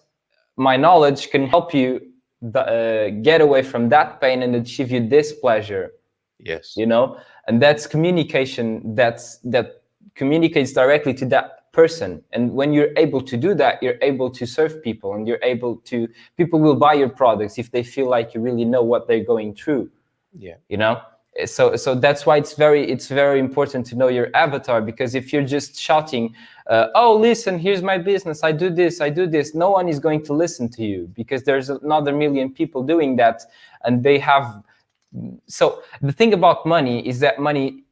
my knowledge can help you get away from that pain and achieve you this pleasure." Yes, you know, and that's communication. That communicates directly to that person. And when you're able to do that, you're able to serve people, and people will buy your products if they feel like you really know what they're going through. Yeah, you know. So that's why it's very important to know your avatar, because if you're just shouting, "Oh, listen, here's my business. I do this," no one is going to listen to you, because there's another million people doing that, and they have. So the thing about money is that money,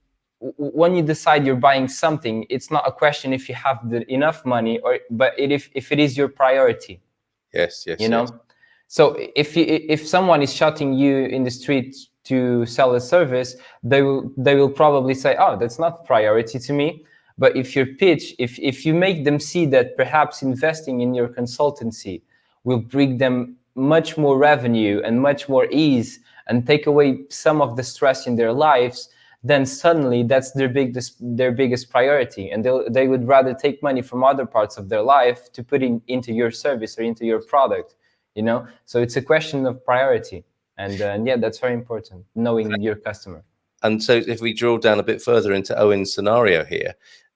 when you decide you're buying something, it's not a question if you have enough money, but if it is your priority. Yes. You know. So if someone is shouting you in the street to sell a service, they will probably say, "Oh, that's not priority to me." But if your pitch, if you make them see that perhaps investing in your consultancy will bring them much more revenue and much more ease and take away some of the stress in their lives, then suddenly that's their biggest priority, and they would rather take money from other parts of their life to put into your service or into your product. You know, so it's a question of priority, and that's very important, knowing your customer. And so if we drill down a bit further into Owen's scenario here,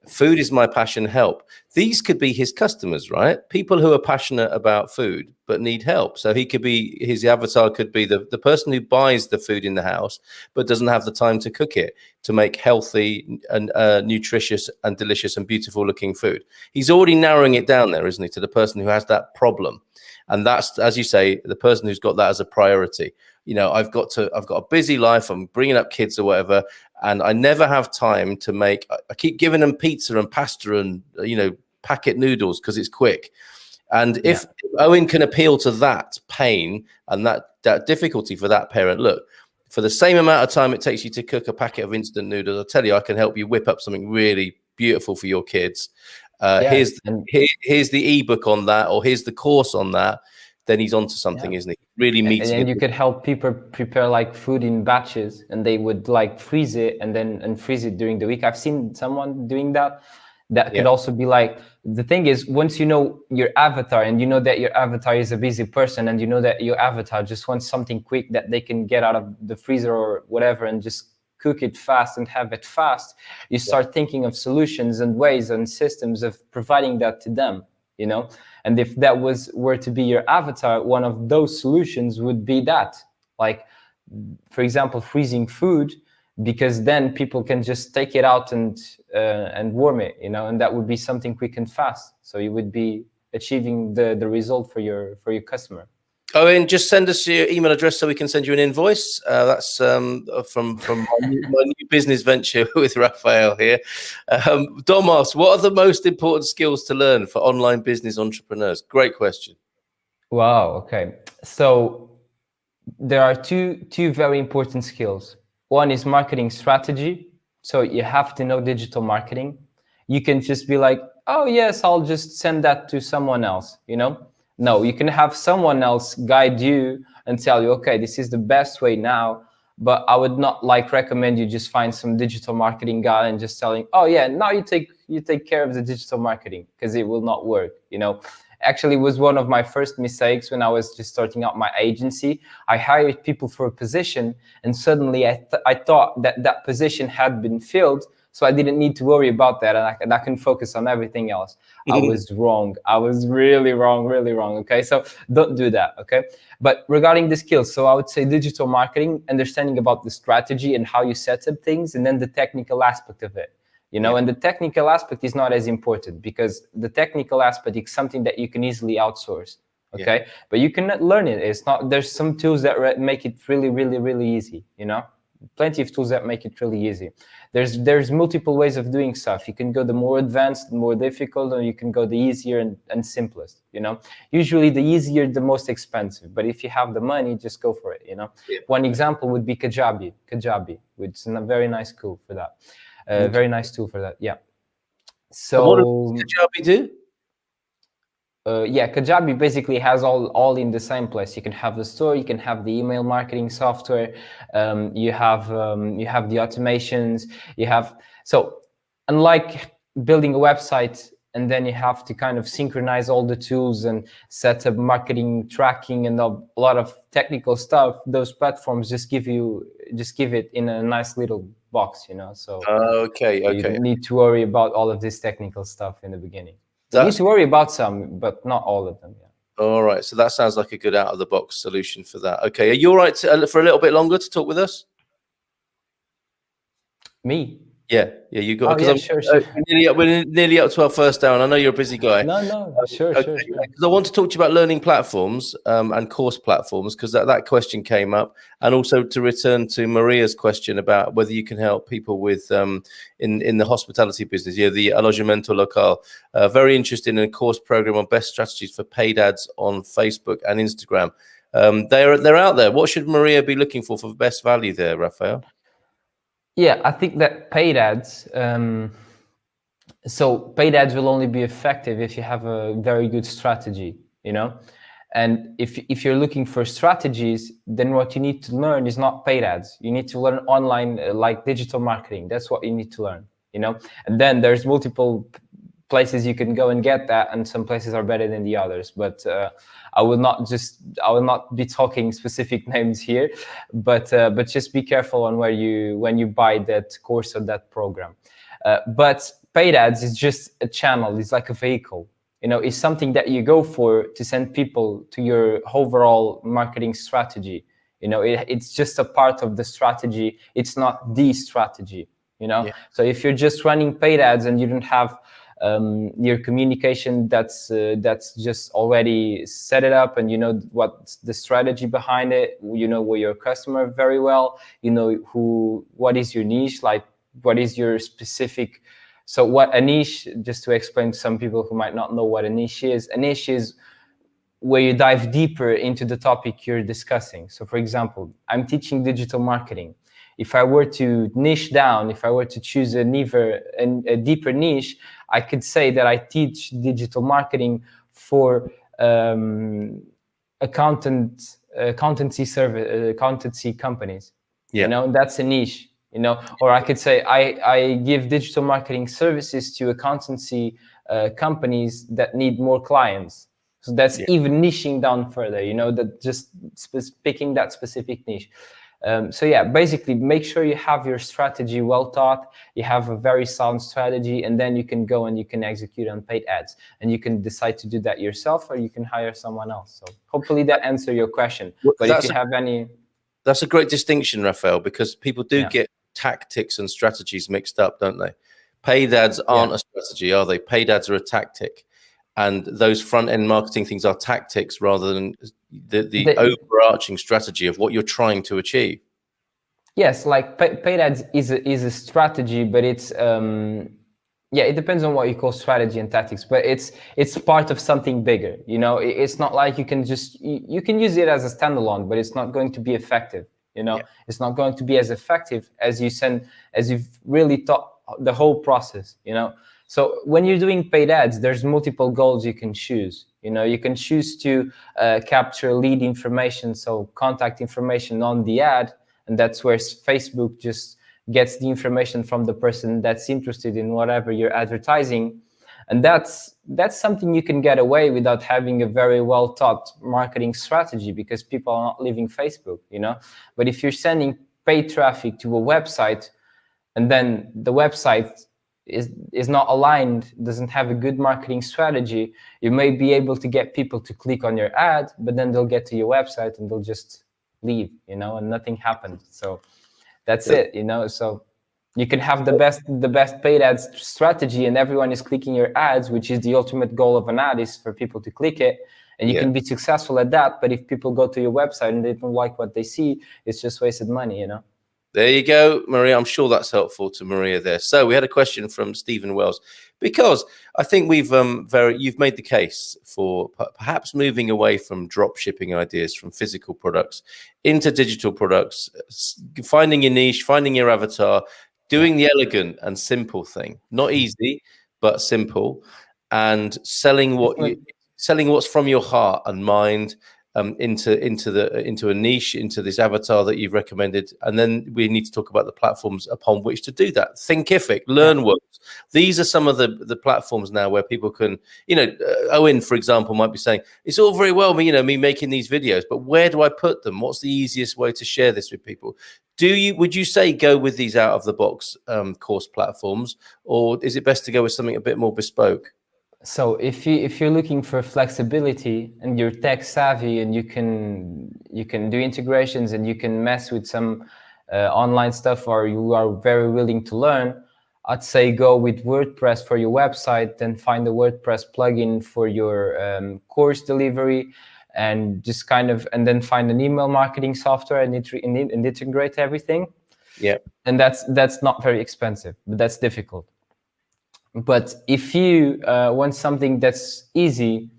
food is my passion, help. These could be his customers, right? People who are passionate about food but need help. So his avatar could be the person who buys the food in the house but doesn't have the time to cook it, to make healthy and nutritious and delicious and beautiful looking food. He's already narrowing it down there, isn't he, to the person who has that problem. And that's, as you say, the person who's got that as a priority. You know, I've got a busy life. I'm bringing up kids or whatever, and I never have time to make. I keep giving them pizza and pasta and, you know, packet noodles because it's quick. And if Owen can appeal to that pain and that difficulty for that parent, look, for the same amount of time it takes you to cook a packet of instant noodles, I tell you, I can help you whip up something really beautiful for your kids. Here's the ebook on that, or here's the course on that. Then he's onto something, isn't he? Really meets. And you could help people prepare like food in batches, and they would like freeze it and freeze it during the week. I've seen someone doing that. That could also be like, the thing is, once you know your avatar and you know that your avatar is a busy person and you know that your avatar just wants something quick that they can get out of the freezer or whatever and just cook it fast and have it fast, you start thinking of solutions and ways and systems of providing that to them, you know? And if that were to be your avatar, one of those solutions would be that, like, for example, freezing food, because then people can just take it out and warm it, you know, and that would be something quick and fast. So you would be achieving the result for your customer. Owen, just send us your email address so we can send you an invoice. That's from my new business venture with Rafael here. Dom asks, what are the most important skills to learn for online business entrepreneurs? Great question. Wow. Okay. So there are two very important skills. One is marketing strategy. So you have to know digital marketing. You can just be like, oh yes, I'll just send that to someone else, you know? No, you can have someone else guide you and tell you, okay, this is the best way now, but I would not recommend you just find some digital marketing guy and just telling, oh yeah, now you take care of the digital marketing, because it will not work, you know? Actually, it was one of my first mistakes when I was just starting out my agency. I hired people for a position, and suddenly I thought that position had been filled, so I didn't need to worry about that, and I can focus on everything else. I was wrong. I was really wrong, okay? So don't do that, okay? But regarding the skills, so I would say digital marketing, understanding about the strategy and how you set up things, and then the technical aspect of it. You know, and the technical aspect is not as important, because the technical aspect is something that you can easily outsource, okay? But you can learn it. It's not, there's some tools that make it really easy, you know? Plenty of tools that make it really easy. There's multiple ways of doing stuff. You can go the more advanced, the more difficult, or you can go the easier and simplest, you know? Usually the easier, the most expensive, but if you have the money, just go for it, you know? One example would be Kajabi, which is a very nice tool for that. Very nice tool for that. Yeah. So what does Kajabi do? Kajabi basically has all in the same place. You can have the store, you can have the email marketing software, you have the automations, so unlike building a website and then you have to kind of synchronize all the tools and set up marketing tracking and a lot of technical stuff, those platforms just give it in a nice little box, you know. So okay. You don't need to worry about all of this technical stuff in the beginning. You need to worry about some, but not all of them. Yeah. All right. So that sounds like a good out of the box solution for that. Okay. Are you all right for a little bit longer to talk with us? Me? Yeah, you got. Oh, yeah, sure. We're nearly up to our first hour, and I know you're a busy guy. No, sure. Because I want to talk to you about learning platforms and course platforms, because that question came up, and also to return to Maria's question about whether you can help people with in the hospitality business. Yeah, the alojamento local. Very interested in a course program on best strategies for paid ads on Facebook and Instagram. They're out there. What should Maria be looking for the best value there, Rafael? Yeah, I think that paid ads. So paid ads will only be effective if you have a very good strategy, you know. And if you're looking for strategies, then what you need to learn is not paid ads. You need to learn online, like digital marketing. That's what you need to learn, you know. And then there's multiple places you can go and get that, and some places are better than the others. But I will not be talking specific names here, but just be careful on when you buy that course or that program. But paid ads is just a channel. It's like a vehicle. You know, it's something that you go for to send people to your overall marketing strategy. You know, it's just a part of the strategy. It's not the strategy. You know, so if you're just running paid ads and you don't have your communication that's just already set it up, and you know what's the strategy behind it, you know your customer very well, you know what is your niche, like what is your specific So what a niche, just to explain to some people who might not know what a niche is where you dive deeper into the topic you're discussing. So for example, I'm teaching digital marketing. If I were to niche down, if I were to choose a deeper niche, I could say that I teach digital marketing for accountancy companies. Yeah. You know, that's a niche. You know, or I could say I give digital marketing services to accountancy companies that need more clients. So that's even niching down further, you know, that just picking that specific niche. So yeah, basically make sure you have your strategy well thought, you have a very sound strategy, and then you can go and you can execute on paid ads, and you can decide to do that yourself or you can hire someone else. So hopefully that answers your question. But if you have any... That's a great distinction, Rafael, because people do get tactics and strategies mixed up, don't they? Paid ads aren't a strategy, are they? Paid ads are a tactic. And those front-end marketing things are tactics rather than the overarching strategy of what you're trying to achieve. Yes, like paid ads is a strategy, but it's it depends on what you call strategy and tactics, but it's part of something bigger. You know, it's not like you can just you can use it as a standalone, but it's not going to be effective. You know, it's not going to be as effective as you've really thought the whole process. You know. So when you're doing paid ads, there's multiple goals you can choose. You know, you can choose to capture lead information, so contact information on the ad, and that's where Facebook just gets the information from the person that's interested in whatever you're advertising. And that's something you can get away without having a very well thought marketing strategy, because people are not leaving Facebook, you know. But if you're sending paid traffic to a website, and then the website is not aligned, doesn't have a good marketing strategy, you may be able to get people to click on your ad, but then they'll get to your website and they'll just leave, you know, and nothing happened. So that's it, you know. So you can have the best paid ads strategy and everyone is clicking your ads, which is the ultimate goal of an ad, is for people to click it, and you can be successful at that. But if people go to your website and they don't like what they see, it's just wasted money, you know. There you go, Maria. I'm sure that's helpful to Maria there. So we had a question from Stephen Wells, because I think you've made the case for perhaps moving away from drop shipping ideas from physical products into digital products, finding your niche, finding your avatar, doing the elegant and simple thing, not easy, but simple, and selling what's from your heart and mind. Into a niche, into this avatar that you've recommended, and then we need to talk about the platforms upon which to do that. Thinkific, LearnWorks. These are some of the platforms now where people can, you know, Owen, for example, might be saying, it's all very well, you know, me making these videos, but where do I put them? What's the easiest way to share this with people? Would you say go with these out of the box course platforms, or is it best to go with something a bit more bespoke? So if you're looking for flexibility and you're tech savvy and you can do integrations and you can mess with some online stuff, or you are very willing to learn, I'd say go with WordPress for your website, then find a WordPress plugin for your course delivery, and just and then find an email marketing software and integrate everything. Yeah. And that's not very expensive, but that's difficult. But if you want something that's easy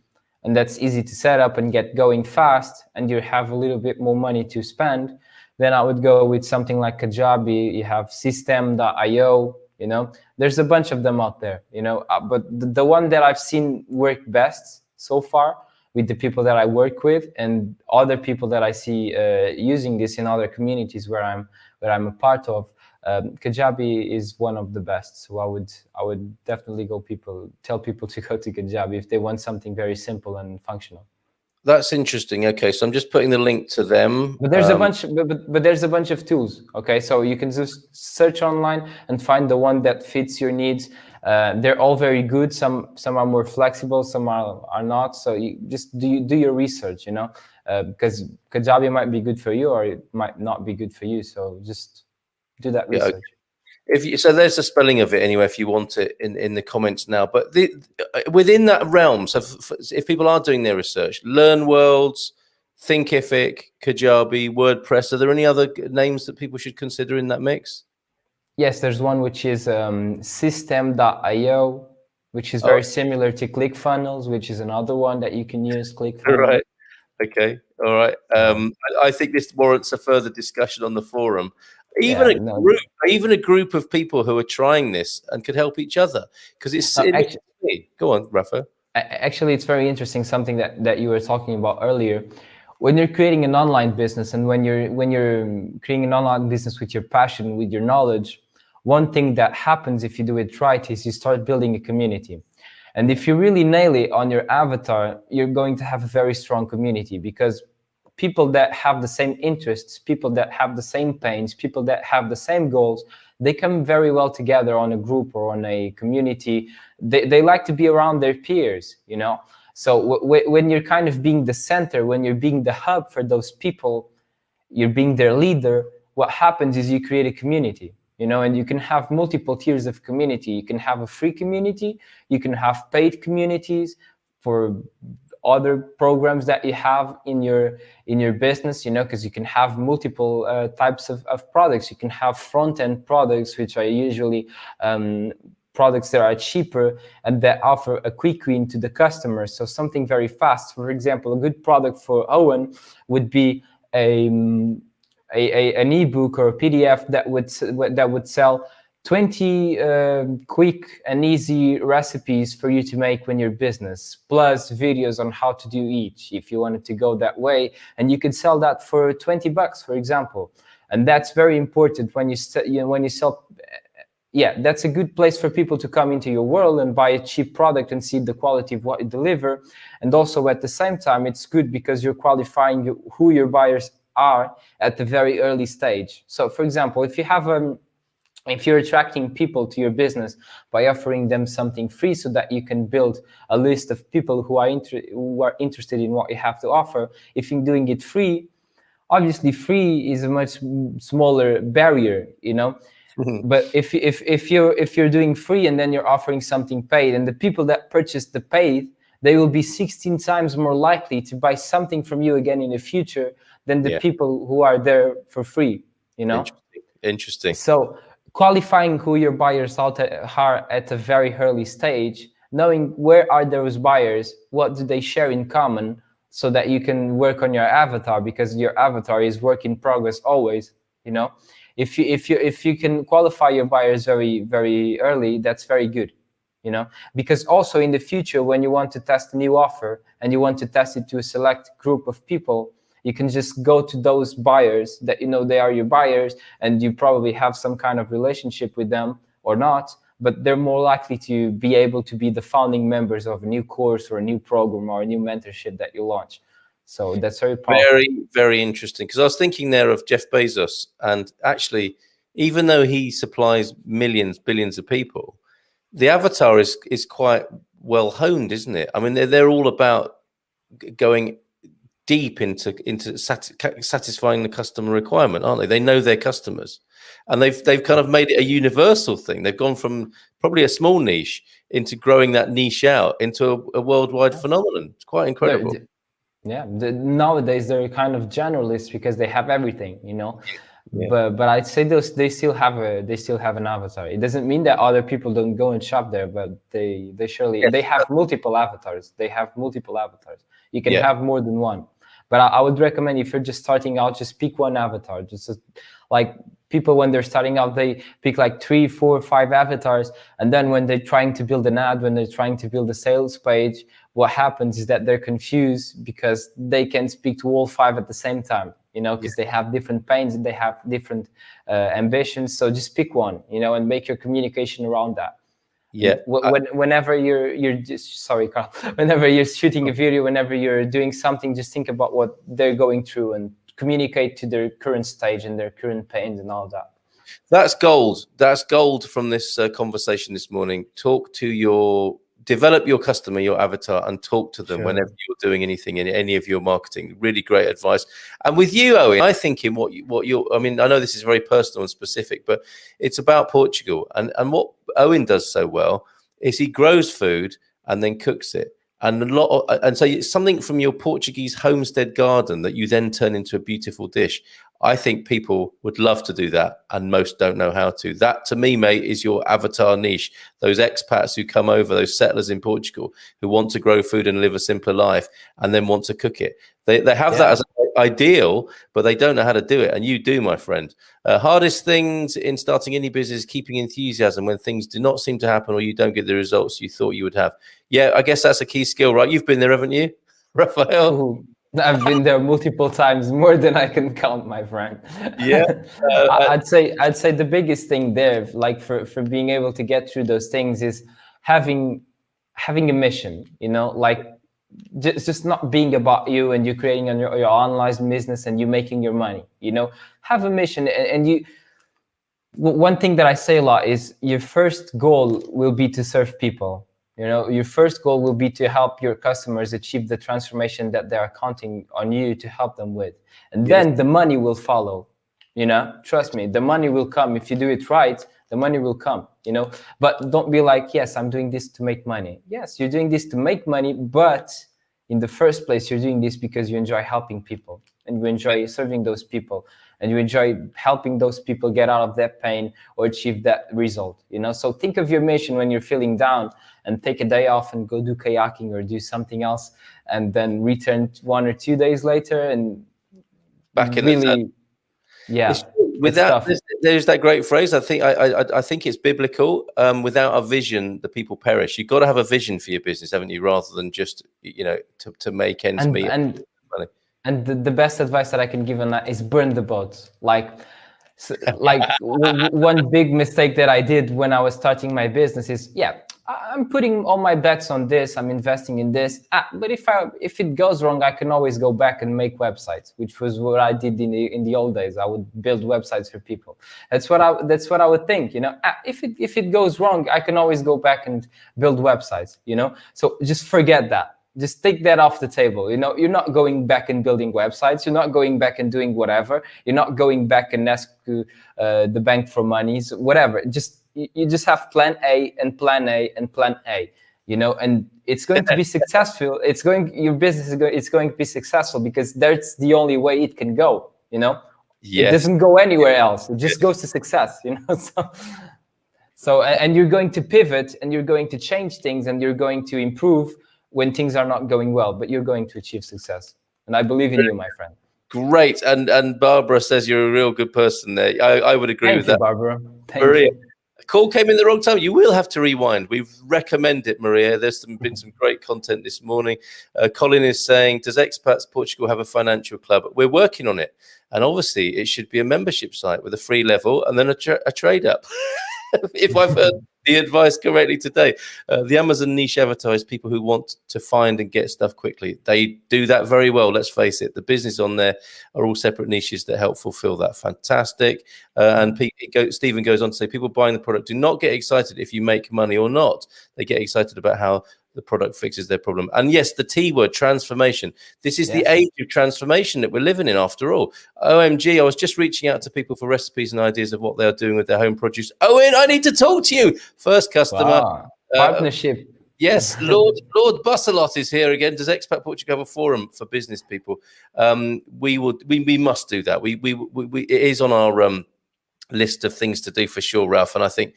and that's easy to set up and get going fast, and you have a little bit more money to spend, then I would go with something like Kajabi. You have System.io, you know, there's a bunch of them out there, you know, but the one that I've seen work best so far with the people that I work with and other people that I see using this in other communities where I'm a part of, Kajabi is one of the best. So I would definitely tell people to go to Kajabi if they want something very simple and functional. That's interesting. Okay, so I'm just putting the link to them. But there's there's a bunch of tools. Okay, so you can just search online and find the one that fits your needs. They're all very good. Some are more flexible, some are not. So you just do your research, you know, because Kajabi might be good for you or it might not be good for you. So just do that research. Okay. So there's the spelling of it anyway, if you want it in the comments now. But within that realm, so if people are doing their research, LearnWorlds, Thinkific, Kajabi, WordPress, are there any other names that people should consider in that mix? Yes, there's one which is system.io, which is Oh, very similar to ClickFunnels, which is another one that you can use, ClickFunnels. right. Okay. All right. So I think this warrants a further discussion on the forum. Even yeah, a no, group, even a group of people who are trying this and could help each other, because actually, go on, Rafa. actually, it's very interesting, something that you were talking about earlier. When you're creating an online business, and when you're creating an online business with your passion, with your knowledge, one thing that happens if you do it right is you start building a community. And if you really nail it on your avatar, you're going to have a very strong community, because people that have the same interests, people that have the same pains, people that have the same goals, they come very well together on a group or on a community. They like to be around their peers, you know. So when you're kind of being the center, when you're being the hub for those people, you're being their leader, what happens is you create a community, you know. And you can have multiple tiers of community. You can have a free community, you can have paid communities for other programs that you have in your business, you know, because you can have multiple types of products. You can have front-end products, which are usually products that are cheaper and that offer a quick win to the customer, so something very fast. For example, a good product for Owen would be an ebook or a PDF that would sell 20 quick and easy recipes for you to make when your business, plus videos on how to do each, if you wanted to go that way. And you could sell that for $20, for example. And that's very important when you sell. Yeah, that's a good place for people to come into your world and buy a cheap product and see the quality of what you deliver. And also at the same time, it's good because you're qualifying who your buyers are at the very early stage. So for example, if you're attracting people to your business by offering them something free so that you can build a list of people who are interested in what you have to offer, if you're doing it free, obviously free is a much smaller barrier, you know. But if you're doing free and then you're offering something paid, and the people that purchase the paid, they will be 16 times more likely to buy something from you again in the future than the people who are there for free, you know. Interesting. So qualifying who your buyers are at a very early stage, knowing where are those buyers, what do they share in common, so that you can work on your avatar, because your avatar is work in progress always, you know. If you can qualify your buyers very, very early, that's very good, you know. Because also in the future, when you want to test a new offer and you want to test it to a select group of people, you can just go to those buyers that you know they are your buyers, and you probably have some kind of relationship with them or not, but they're more likely to be able to be the founding members of a new course or a new program or a new mentorship that you launch. So that's very powerful. Very, very interesting. Because I was thinking there of Jeff Bezos, and actually, even though he supplies millions, billions of people, the avatar is quite well honed, isn't it? I mean, they're all about going deep into satisfying the customer requirement, aren't they? They know their customers, and they've kind of made it a universal thing. They've gone from probably a small niche into growing that niche out into a worldwide phenomenon. It's quite incredible. Nowadays they're kind of generalists because they have everything, you know. Yeah. But I'd say they still have an avatar. It doesn't mean that other people don't go and shop there, but they surely they have multiple avatars. You can have more than one. But I would recommend, if you're just starting out, just pick one avatar. Just like people, when they're starting out, they pick like 3, 4, 5 avatars, and then when they're trying to build an ad, when they're trying to build a sales page, what happens is that they're confused because they can speak to all 5 at the same time, you know, because they have different pains and they have different ambitions. So just pick one, you know, and make your communication around that. Yeah. Whenever you're just, sorry, Carl, whenever you're shooting a video, whenever you're doing something, just think about what they're going through and communicate to their current stage and their current pains and all that. That's gold. That's gold from this conversation this morning. Develop your customer, your avatar, and talk to them whenever you're doing anything in any of your marketing. Really great advice. And with you, Owen, I think in I mean, I know this is very personal and specific, but it's about Portugal. And what Owen does so well is he grows food and then cooks it. And and so it's something from your Portuguese homestead garden that you then turn into a beautiful dish. I think people would love to do that, and most don't know how to. That, to me, mate, is your avatar niche. Those expats who come over, those settlers in Portugal who want to grow food and live a simpler life and then want to cook it. They have that as an ideal, but they don't know how to do it. And you do, my friend. Hardest things in starting any business, keeping enthusiasm when things do not seem to happen or you don't get the results you thought you would have. Yeah, I guess that's a key skill, right? You've been there, haven't you, Rafael? Ooh, I've been there multiple times, more than I can count, my friend. Yeah. I'd say the biggest thing there, like for being able to get through those things, is having a mission, like just not being about you and you creating your online business and you making your money, have a mission. And you, one thing that I say a lot is your first goal will be to serve people. Your first goal will be to help your customers achieve the transformation that they are counting on you to help them with. And then the money will follow, trust me, the money will come. If you do it right, the money will come, but don't be like, yes, I'm doing this to make money. Yes, you're doing this to make money, but in the first place, you're doing this because you enjoy helping people and you enjoy serving those people and you enjoy helping those people get out of that pain or achieve that result, So think of your mission when you're feeling down and take a day off and go do kayaking or do something else, and then return 1 or 2 days later and back in really, with that, there's that great phrase. I think it's biblical. Without a vision, the people perish. You've got to have a vision for your business, haven't you? Rather than just to make ends meet. And the best advice that I can give on that is burn the boats. One big mistake that I did when I was starting my business is, I'm putting all my bets on this. I'm investing in this. But if it goes wrong, I can always go back and make websites, which was what I did in the old days. I would build websites for people. That's what I would think. If it goes wrong, I can always go back and build websites. So just forget that. Just take that off the table. You're not going back and building websites. You're not going back and doing whatever. You're not going back and ask the bank for monies, whatever. You just have plan A and plan A and plan A, and it's going to be successful. Your business it's going to be successful because that's the only way it can go, Yes. It doesn't go anywhere else. It just goes to success, So, and you're going to pivot and you're going to change things and you're going to improve when things are not going well, but you're going to achieve success. And I believe in you, my friend. Great. And Barbara says you're a real good person there. I would agree with that. Barbara. Maria, a call came in the wrong time. You will have to rewind. We recommend it, Maria. There's been some great content this morning. Colin is saying, does Expats Portugal have a financial club? We're working on it. And obviously, it should be a membership site with a free level and then a trade up. If I've heard the advice correctly today, the Amazon niche advertise people who want to find and get stuff quickly. They do that very well. Let's face it. The business on there are all separate niches that help fulfill that. Fantastic. And Stephen goes on to say, people buying the product do not get excited if you make money or not. They get excited about how the product fixes their problem. And yes, the T word, transformation. This is the age of transformation that we're living in after all. OMG, I was just reaching out to people for recipes and ideas of what they're doing with their home produce. Owen, I need to talk to you. First customer. Wow. Partnership. Yes, Lord Busselot is here again. Does Expat Portugal have a forum for business people? We must do that. It is on our list of things to do for sure, Ralph. And I think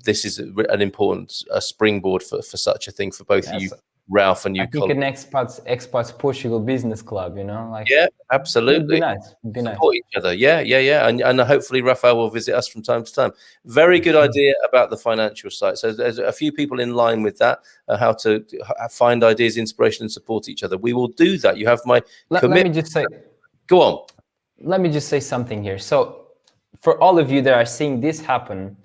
this is an important springboard for such a thing for both you, Ralph, and you. I think an Expats Portugal business club, absolutely. It'd be nice. Support each other. Yeah. And hopefully Rafael will visit us from time to time. Very good idea about the financial side. So there's a few people in line with that, how to find ideas, inspiration, and support each other. We will do that. You have my commitment. Let me just say. Go on. Let me just say something here. So, for all of you that are seeing this happen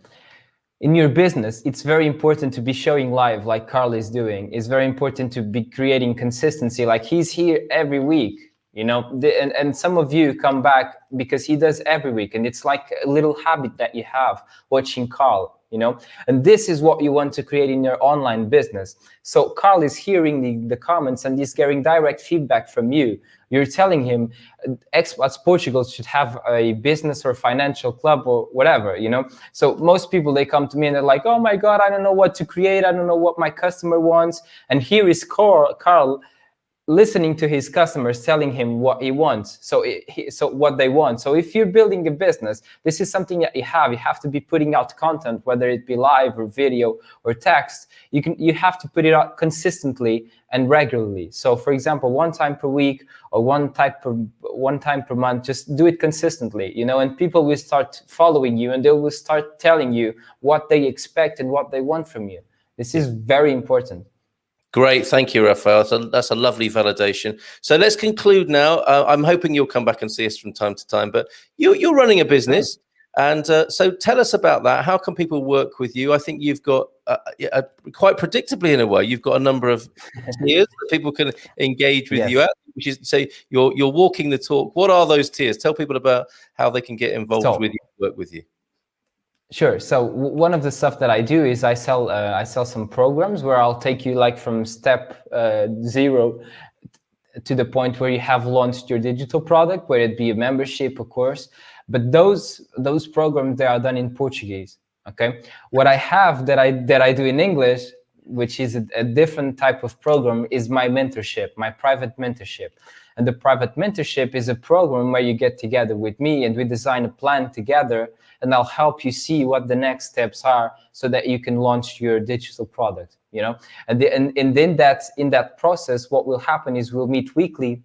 in your business, it's very important to be showing live like Carl is doing. It's very important to be creating consistency. Like he's here every week, and some of you come back because he does every week. And it's like a little habit that you have watching Carl, And this is what you want to create in your online business. So Carl is hearing the comments and he's getting direct feedback from you. You're telling him Expats Portugal should have a business or financial club or whatever, So most people, they come to me and they're like, oh my God, I don't know what to create. I don't know what my customer wants. And here is Carl listening to his customers, telling him what he wants, so what they want. So if you're building a business, this is something that you have to be putting out content, whether it be live or video or text. You have to put it out consistently and regularly. So for example, one time per week or one time per month, just do it consistently, and people will start following you and they will start telling you what they expect and what they want from you. This is very important. Great, thank you, Rafael. So that's a lovely validation. So let's conclude now. I'm hoping you'll come back and see us from time to time, but you're running a business, and so tell us about that. How can people work with you? I think you've got, quite predictably in a way, you've got a number of tiers that people can engage with you at, which is, say, you're walking the talk. What are those tiers? Tell people about how they can get involved with you, work with you. Sure. So one of the stuff that I do is I sell some programs where I'll take you like from step 0 to the point where you have launched your digital product, whether it be a membership, of course. But those programs, they are done in Portuguese. Okay. What I have that I do in English, which is a different type of program, is my mentorship, my private mentorship. And the private mentorship is a program where you get together with me and we design a plan together, and I'll help you see what the next steps are so that you can launch your digital product, And then in that process, what will happen is we'll meet weekly,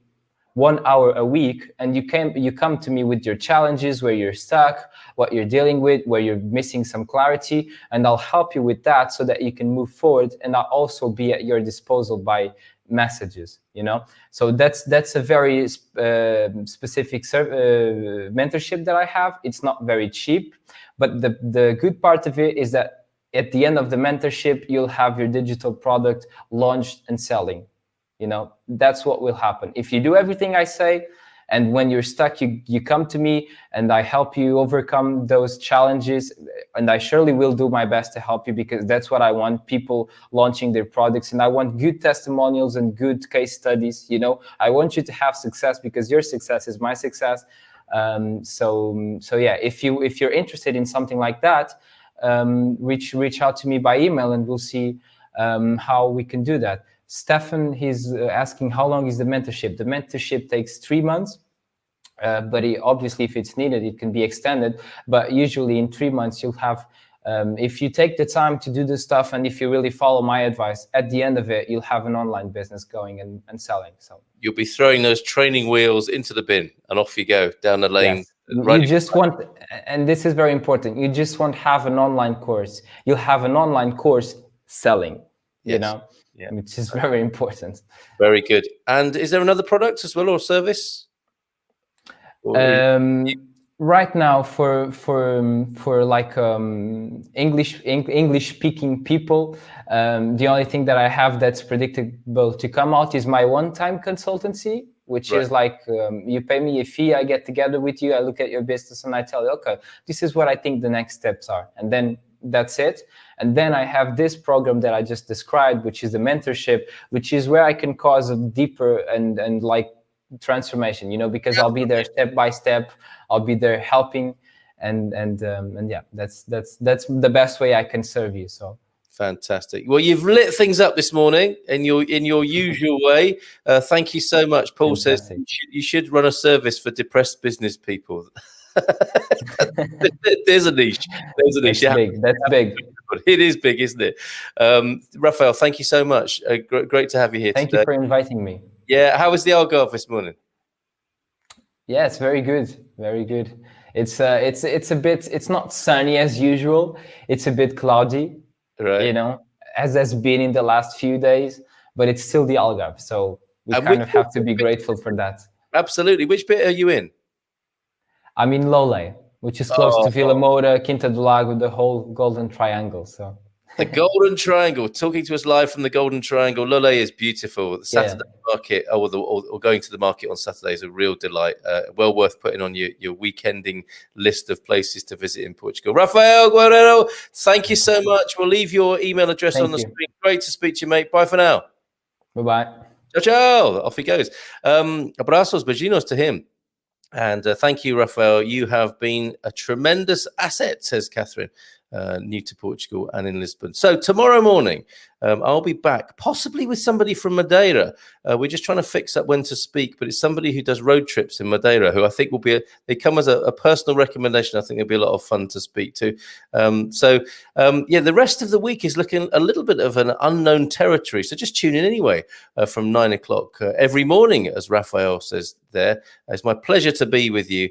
1 hour a week, and you come to me with your challenges, where you're stuck, what you're dealing with, where you're missing some clarity, and I'll help you with that so that you can move forward, and I'll also be at your disposal by messages, So that's a very specific mentorship that I have. It's not very cheap, but the good part of it is that at the end of the mentorship, you'll have your digital product launched and selling. That's what will happen if you do everything I say. And when you're stuck, you come to me and I help you overcome those challenges. And I surely will do my best to help you, because that's what I want, people launching their products. And I want good testimonials and good case studies. I want you to have success, because your success is my success. So yeah, if you're interested in something like that, reach out to me by email and we'll see how we can do that. Stefan, he's asking, how long is the mentorship? The mentorship takes 3 months, but obviously if it's needed, it can be extended. But usually in 3 months, you'll have, if you take the time to do this stuff, and if you really follow my advice, at the end of it, you'll have an online business going and selling. So you'll be throwing those training wheels into the bin and off you go down the lane. Yes. You just want, and this is very important, you just won't have an online course. You'll have an online course selling, which is very important. Very good. And is there another product as well, or service? Right now, for like English speaking people, the only thing that I have that's predictable to come out is my one-time consultancy, which is like you pay me a fee, I get together with you, I look at your business and I tell you, okay, this is what I think the next steps are, and then that's it. And then I have this program that I just described, which is the mentorship, which is where I can cause a deeper and like transformation, because I'll be there step by step, I'll be there helping, and yeah, that's the best way I can serve you. So fantastic. Well, you've lit things up this morning in your usual way. Thank you so much. Paul fantastic. Says you should run a service for depressed business people. There's a niche. That's big. That's big. It is big, isn't it? Rafael, thank you so much. Great to have you here. Thank you for inviting me. Yeah, how was the Algarve this morning? Yeah, it's very good. Very good. It's a bit. It's not sunny as usual. It's a bit cloudy. Right. As has been in the last few days, but it's still the Algarve, so we kind of have to be grateful for that. Absolutely. Which bit are you in? I'm in Lolé, which is close to Vila Moura, Quinta do Lago, the whole Golden Triangle. So The Golden Triangle, talking to us live from the Golden Triangle. Lole is beautiful. The Saturday market, or going to the market on Saturday is a real delight. Well worth putting on your weekending list of places to visit in Portugal. Rafael Guerreiro, thank you so much. We'll leave your email address on the screen. Great to speak to you, mate. Bye for now. Bye-bye. Ciao, ciao. Off he goes. Abrazos, beijinhos to him. And thank you, Rafael. You have been a tremendous asset, says Catherine, new to Portugal and in Lisbon. So tomorrow morning, I'll be back, possibly with somebody from Madeira. We're just trying to fix up when to speak, but it's somebody who does road trips in Madeira, who I think will be, they come as a personal recommendation. I think it'll be a lot of fun to speak to. The rest of the week is looking a little bit of an unknown territory. So just tune in anyway from 9 o'clock every morning, as Rafael says there. It's my pleasure to be with you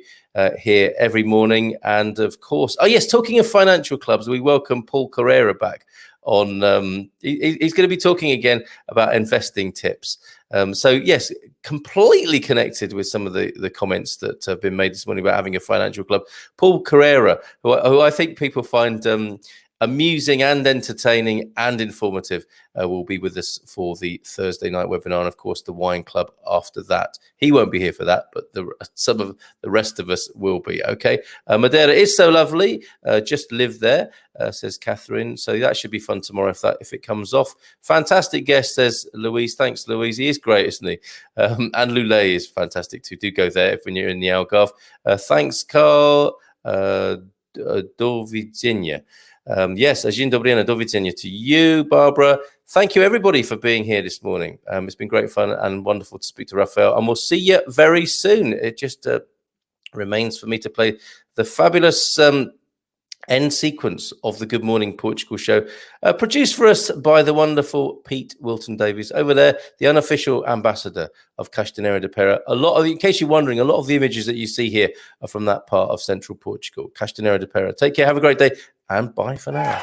here every morning. And of course, talking of financial clubs, we welcome Paul Carrera back on. He's going to be talking again about investing tips. Yes, completely connected with some of the comments that have been made this morning about having a financial club. Paul Carrera, who I think people find amusing and entertaining and informative, will be with us for the Thursday night webinar, and of course the wine club after that. He won't be here for that, but some of the rest of us will be. Okay, Madeira is so lovely. Just live there, says Catherine. So that should be fun tomorrow if it comes off. Fantastic guest, says Louise. Thanks, Louise. He is great, isn't he? And Lule is fantastic too. Do go there when you're in the Algarve. Thanks, Carl. Do Virginia. Yes, Dzień dobry, do widzenia to you, Barbara. Thank you, everybody, for being here this morning. It's been great fun and wonderful to speak to Rafael, and we'll see you very soon. It just remains for me to play the fabulous end sequence of the Good Morning Portugal show, produced for us by the wonderful Pete Wilton Davies over there, the unofficial ambassador of Castanheira de Pera. In case you're wondering, a lot of the images that you see here are from that part of central Portugal, Castanheira de Pera. Take care, have a great day, and bye for now.